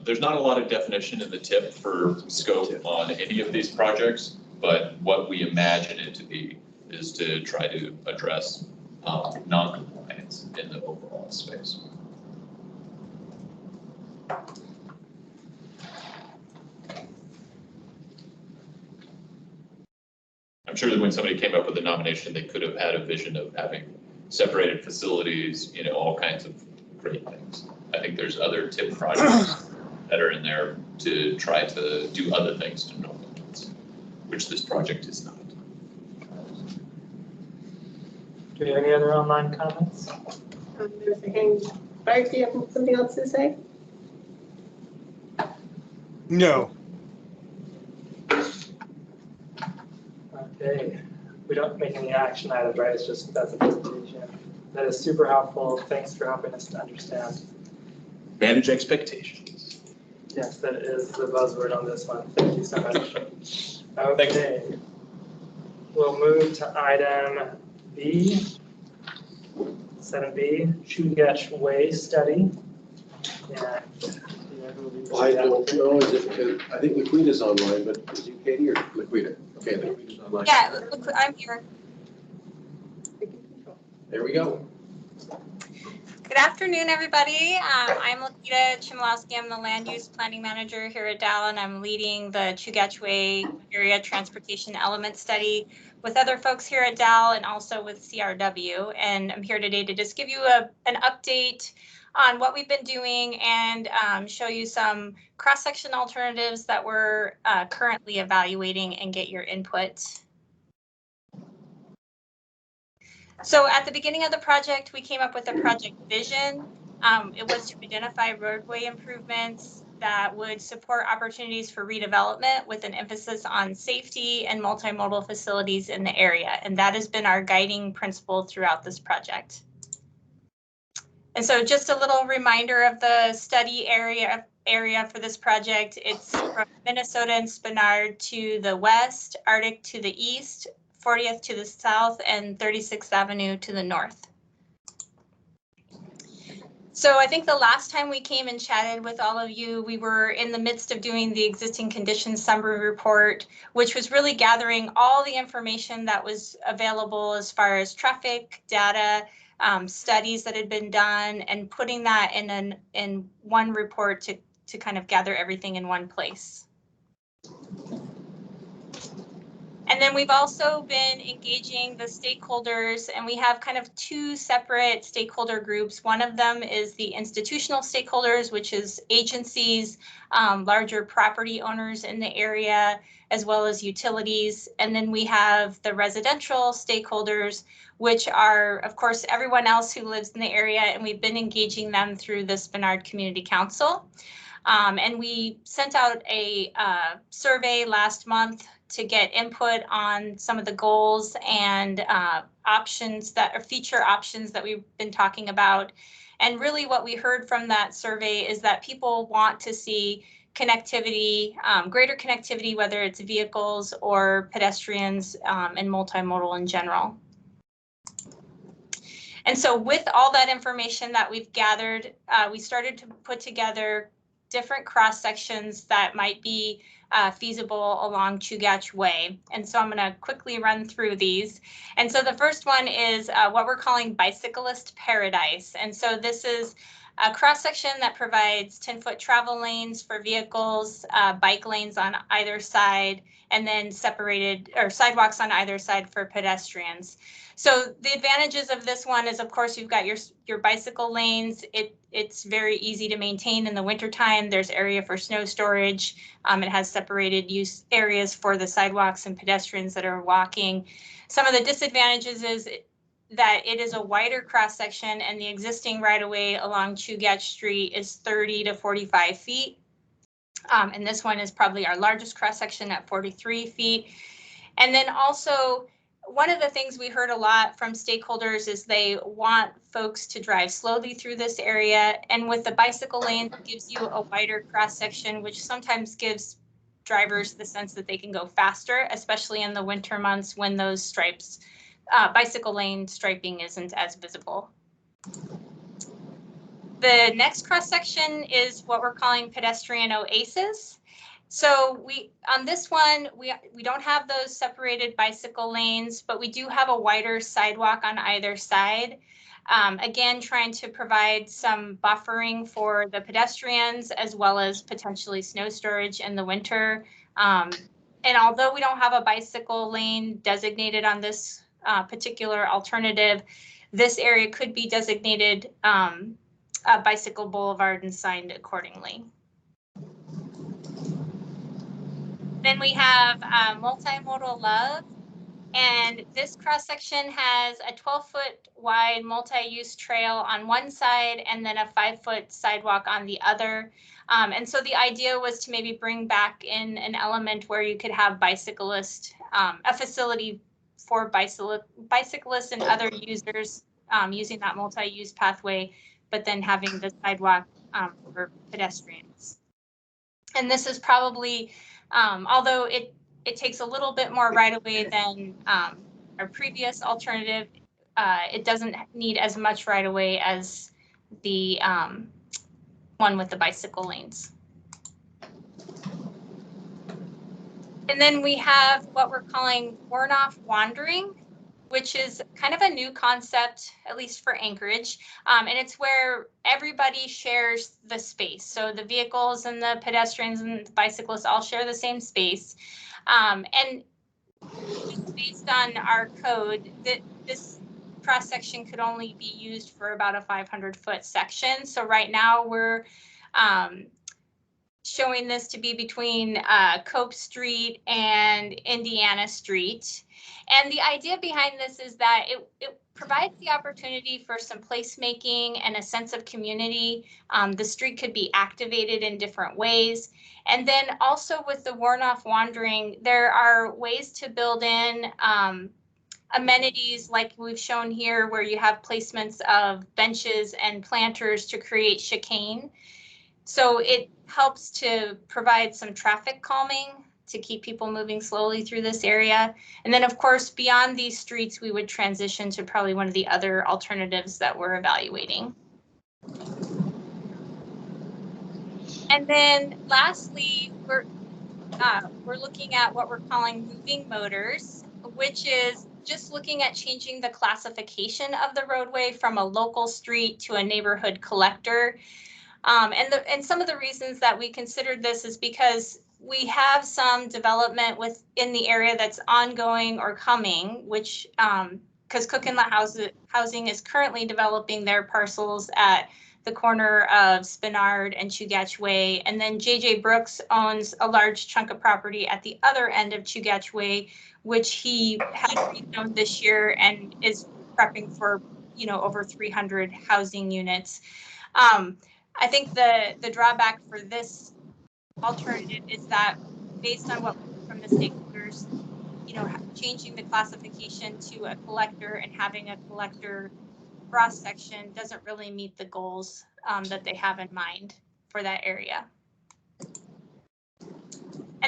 There's not a lot of definition in the tip for scope on any of these projects, but what we imagine it to be is to try to address non-compliance in the overall space. I'm sure that when somebody came up with a nomination, they could have had a vision of having separated facilities, you know, all kinds of great things. I think there's other tip projects that are in there to try to do other things to no limits, which this project is not. Do we have any other online comments? There's a hand. Bart, do you have something else to say? No. Okay, we don't make any action items, right? It's just, that's a presentation. That is super helpful. Thanks for helping us to understand. Manage expectations. Yes, that is the buzzword on this one. Thank you so much. Okay. We'll move to item B, 7B, Chugach Way Study. Yeah. Well, I don't know, I think Laquita's online, but is you Katie or Laquita? Okay, Laquita's online. Yeah, I'm here. There we go. Good afternoon, everybody. I'm Laquita Chmielowski. I'm the Land Use Planning Manager here at Dow, and I'm leading the Chugach Way Area Transportation Element Study with other folks here at Dow and also with CRW. And I'm here today to just give you an update on what we've been doing and show you some cross-section alternatives that we're currently evaluating and get your input. So at the beginning of the project, we came up with a project vision. It was to identify roadway improvements that would support opportunities for redevelopment with an emphasis on safety and multimodal facilities in the area. And that has been our guiding principle throughout this project. And so just a little reminder of the study area for this project. It's from Minnesota and Spenard to the west, Arctic to the east, 40th to the south, and 36th Avenue to the north. So I think the last time we came and chatted with all of you, we were in the midst of doing the existing conditions summary report, which was really gathering all the information that was available as far as traffic data, studies that had been done, and putting that in one report to kind of gather everything in one place. And then we've also been engaging the stakeholders, and we have kind of two separate stakeholder groups. One of them is the institutional stakeholders, which is agencies, larger property owners in the area, as well as utilities. And then we have the residential stakeholders, which are, of course, everyone else who lives in the area, and we've been engaging them through the Spenard Community Council. And we sent out a survey last month to get input on some of the goals and options that are feature options that we've been talking about. And really what we heard from that survey is that people want to see connectivity, greater connectivity, whether it's vehicles or pedestrians and multimodal in general. And so with all that information that we've gathered, we started to put together different cross sections that might be feasible along Chugach Way. And so I'm going to quickly run through these. And so the first one is what we're calling Bicyclist Paradise. And so this is a cross section that provides 10-foot travel lanes for vehicles, bike lanes on either side, and then separated or sidewalks on either side for pedestrians. So the advantages of this one is, of course, you've got your bicycle lanes. It's very easy to maintain in the wintertime. There's area for snow storage. It has separated use areas for the sidewalks and pedestrians that are walking. Some of the disadvantages is that it is a wider cross section, and the existing right-of-way along Chugach Street is 30 to 45 feet. And this one is probably our largest cross section at 43 feet. And then also, one of the things we heard a lot from stakeholders is they want folks to drive slowly through this area. And with the bicycle lane, it gives you a wider cross section, which sometimes gives drivers the sense that they can go faster, especially in the winter months when those stripes, bicycle lane striping isn't as visible. The next cross section is what we're calling Pedestrian Oasis. So on this one, we don't have those separated bicycle lanes, but we do have a wider sidewalk on either side. Again, trying to provide some buffering for the pedestrians as well as potentially snow storage in the winter. And although we don't have a bicycle lane designated on this particular alternative, this area could be designated a bicycle boulevard and signed accordingly. Then we have Multimodal Love, and this cross section has a 12-foot wide multi-use trail on one side and then a 5-foot sidewalk on the other. And so the idea was to maybe bring back in an element where you could have bicyclists, a facility for bicyclists and other users using that multi-use pathway, but then having the sidewalk for pedestrians. And this is probably, although it takes a little bit more right-of-way than our previous alternative, it doesn't need as much right-of-way as the one with the bicycle lanes. And then we have what we're calling Worn-Off Wandering, which is kind of a new concept, at least for Anchorage. And it's where everybody shares the space. So the vehicles and the pedestrians and the bicyclists all share the same space. And based on our code, this cross section could only be used for about a 500-foot section. So right now we're showing this to be between Cope Street and Indiana Street. And the idea behind this is that it provides the opportunity for some placemaking and a sense of community. The street could be activated in different ways. And then also with the Worn-Off Wandering, there are ways to build in amenities like we've shown here, where you have placements of benches and planters to create chicane. So it helps to provide some traffic calming to keep people moving slowly through this area. And then, of course, beyond these streets, we would transition to probably one of the other alternatives that we're evaluating. And then lastly, we're looking at what we're calling moving motors, which is just looking at changing the classification of the roadway from a local street to a neighborhood collector. And some of the reasons that we considered this is because we have some development within the area that's ongoing or coming, which because Cook Inlet Housing is currently developing their parcels at the corner of Spinard and Chugach Way. And then JJ Brooks owns a large chunk of property at the other end of Chugach Way, which he had rezoned this year and is prepping for, over 300 housing units. I think the drawback for this alternative is that based on what from the stakeholders, changing the classification to a collector and having a collector cross section doesn't really meet the goals that they have in mind for that area.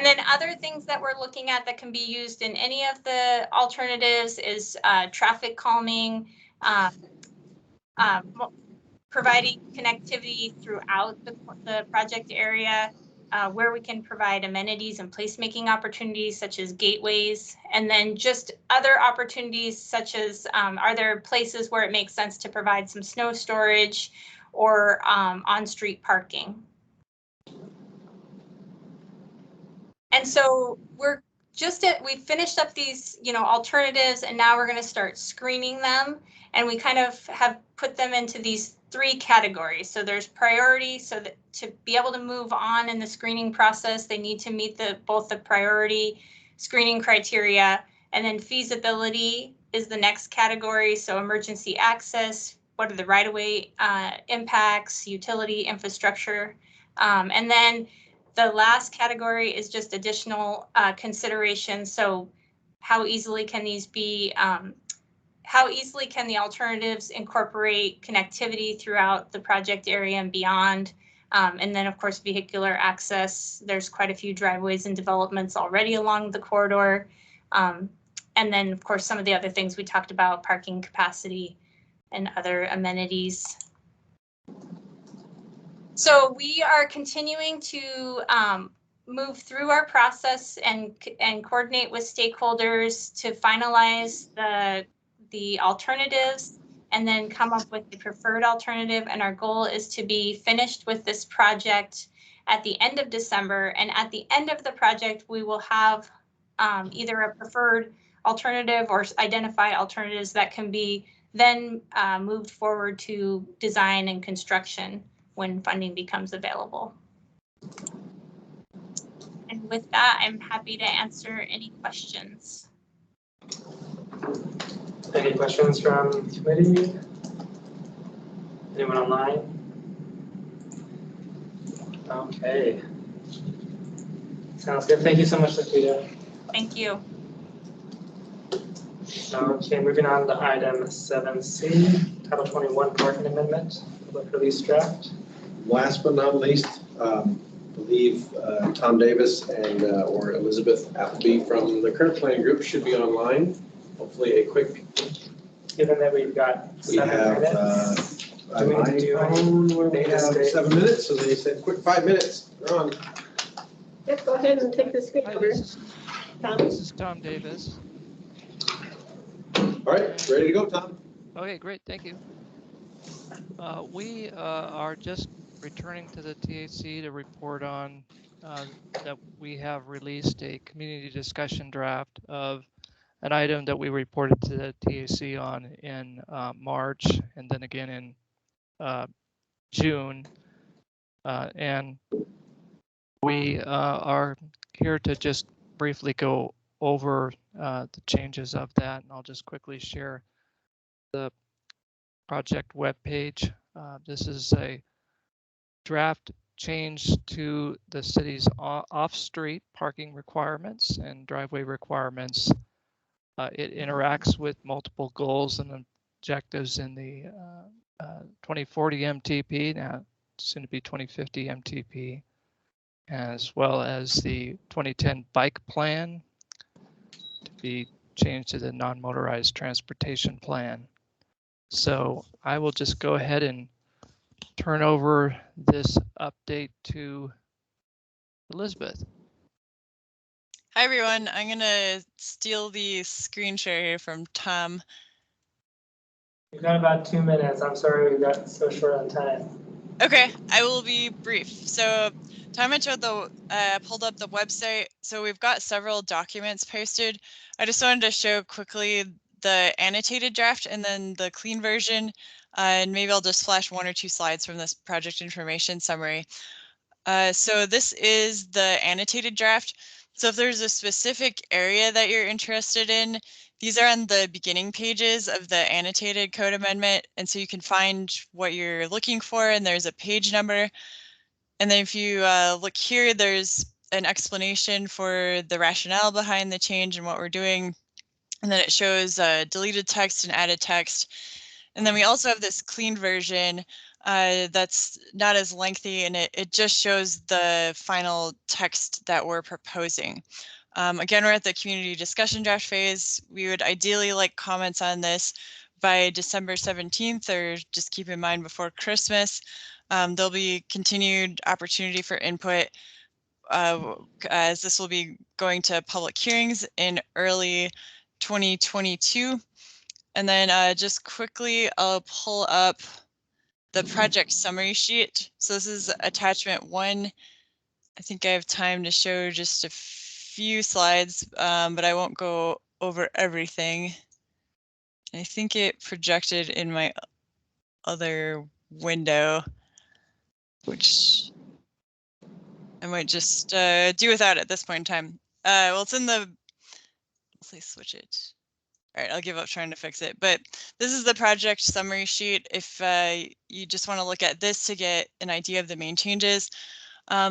And then other things that we're looking at that can be used in any of the alternatives is traffic calming, providing connectivity throughout the project area, where we can provide amenities and placemaking opportunities such as gateways, and then just other opportunities such as are there places where it makes sense to provide some snow storage or on-street parking. And so we finished up these, alternatives, and now we're going to start screening them. And we kind of have put them into these 3 categories. So there's priority, so that to be able to move on in the screening process, they need to meet both the priority screening criteria, and then feasibility is the next category. So emergency access, what are the right-of-way impacts, utility infrastructure, and then the last category is just additional considerations. So how easily can these be, how easily can the alternatives incorporate connectivity throughout the project area and beyond? And then of course, vehicular access. There's quite a few driveways and developments already along the corridor. And then of course, some of the other things we talked about, parking capacity and other amenities. So we are continuing to move through our process and coordinate with stakeholders to finalize the alternatives and then come up with the preferred alternative. And our goal is to be finished with this project at the end of December. And at the end of the project, we will have either a preferred alternative or identify alternatives that can be then moved forward to design and construction when funding becomes available. And with that, I'm happy to answer any questions. Any questions from committee? Anyone online? Okay. Sounds good. Thank you so much, Lakita. Thank you. Okay, moving on to item 7C, Title 21 Parking Amendment, Public Release Draft. Last but not least, I believe Tom Davis and or Elizabeth Appleby from the current planning group should be online. Hopefully a quick. Given that we've got 7 minutes. Do we need to do any they have 7 minutes, so they said quick 5 minutes. They're on. Let's go ahead and take the screen over. Tom? This is Tom Davis. All right, ready to go, Tom. Okay, great, thank you. We are just returning to the TAC to report on that we have released a community discussion draft of an item that we reported to the TAC on in March and then again in June. And we are here to just briefly go over the changes of that, and I'll just quickly share the project webpage. This is a draft change to the city's off-street parking requirements and driveway requirements. It interacts with multiple goals and objectives in the 2040 MTP, now soon to be 2050 MTP, as well as the 2010 bike plan to be changed to the non-motorized transportation plan. So I will just go ahead and turn over this update to Elizabeth. Hi, everyone. I'm going to steal the screen share here from Tom. We've got about 2 minutes. I'm sorry we got so short on time. Okay, I will be brief. So Tom had showed pulled up the website. So we've got several documents posted. I just wanted to show quickly the annotated draft and then the clean version. And maybe I'll just flash 1 or 2 slides from this project information summary. So this is the annotated draft. So if there's a specific area that you're interested in, these are on the beginning pages of the annotated code amendment. And so you can find what you're looking for, and there's a page number. And then if you look here, there's an explanation for the rationale behind the change and what we're doing. And then it shows deleted text and added text. And then we also have this clean version that's not as lengthy, and it just shows the final text that we're proposing. Again, we're at the community discussion draft phase. We would ideally like comments on this by December 17th, or just keep in mind before Christmas. There'll be continued opportunity for input as this will be going to public hearings in early 2022. And then just quickly, I'll pull up the project summary sheet. So this is attachment 1. I think I have time to show just a few slides, but I won't go over everything. I think it projected in my other window, which I might just do without at this point in time. Well, it's in the, let's switch it. All right, I'll give up trying to fix it. But this is the project summary sheet. If you just want to look at this to get an idea of the main changes.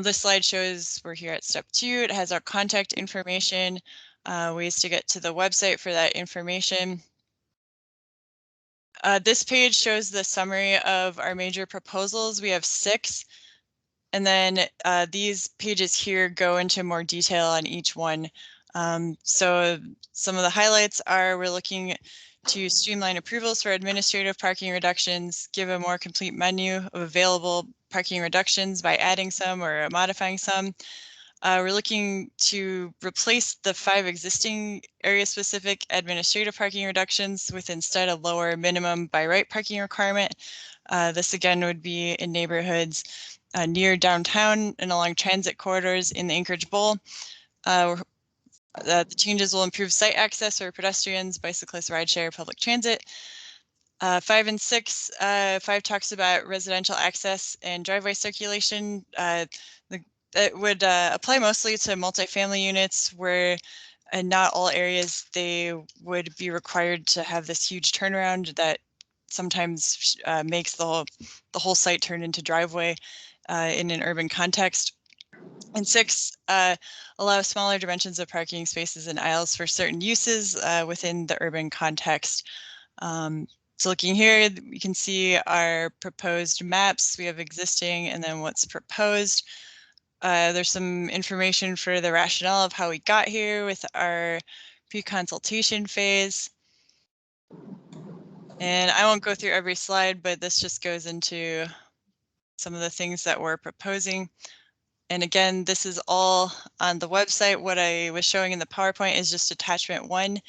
This slide shows we're here at step 2. It has our contact information, ways to get to the website for that information. This page shows the summary of our major proposals. We have 6. And then these pages here go into more detail on each one. So some of the highlights are we're looking to streamline approvals for administrative parking reductions, give a more complete menu of available parking reductions by adding some or modifying some. We're looking to replace the 5 existing area-specific administrative parking reductions with instead a lower minimum by right parking requirement. This again would be in neighborhoods near downtown and along transit corridors in the Anchorage Bowl. The changes will improve site access for pedestrians, bicyclists, rideshare, public transit. 5 and 6, 5 talks about residential access and driveway circulation. It would apply mostly to multifamily units where in not all areas they would be required to have this huge turnaround that sometimes makes the whole site turn into driveway in an urban context. And 6, allow smaller dimensions of parking spaces and aisles for certain uses within the urban context. So looking here, we can see our proposed maps. We have existing and then what's proposed. There's some information for the rationale of how we got here with our pre-consultation phase. And I won't go through every slide, but this just goes into some of the things that we're proposing. And again, this is all on the website. What I was showing in the PowerPoint is just attachment 1.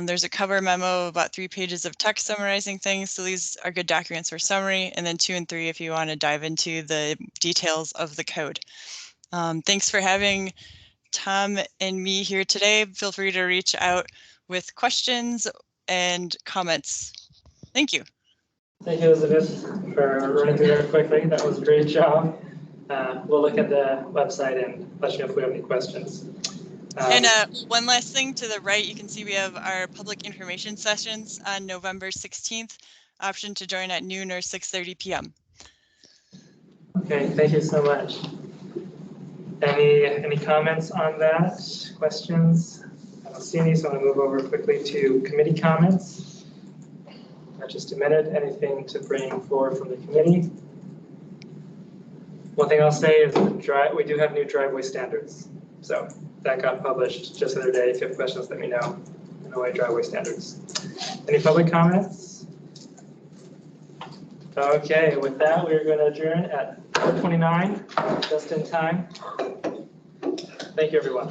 There's a cover memo, about 3 pages of text summarizing things. So these are good documents for summary. And then 2 and 3 if you want to dive into the details of the code. Thanks for having Tom and me here today. Feel free to reach out with questions and comments. Thank you. Thank you, Elizabeth, for running through that quickly. That was a great job. We'll look at the website and let you know if we have any questions. And one last thing to the right, you can see we have our public information sessions on November 16th. Option to join at noon or 6:30 p.m. Okay, thank you so much. Any comments on that? Questions? I don't see any, so I'm going to move over quickly to committee comments. Just a minute. Anything to bring forward from the committee? One thing I'll say is we do have new driveway standards. So that got published just the other day. If you have questions, let me know. NOA driveway standards. Any public comments? Okay, with that, we're going to adjourn at 4:29, just in time. Thank you, everyone.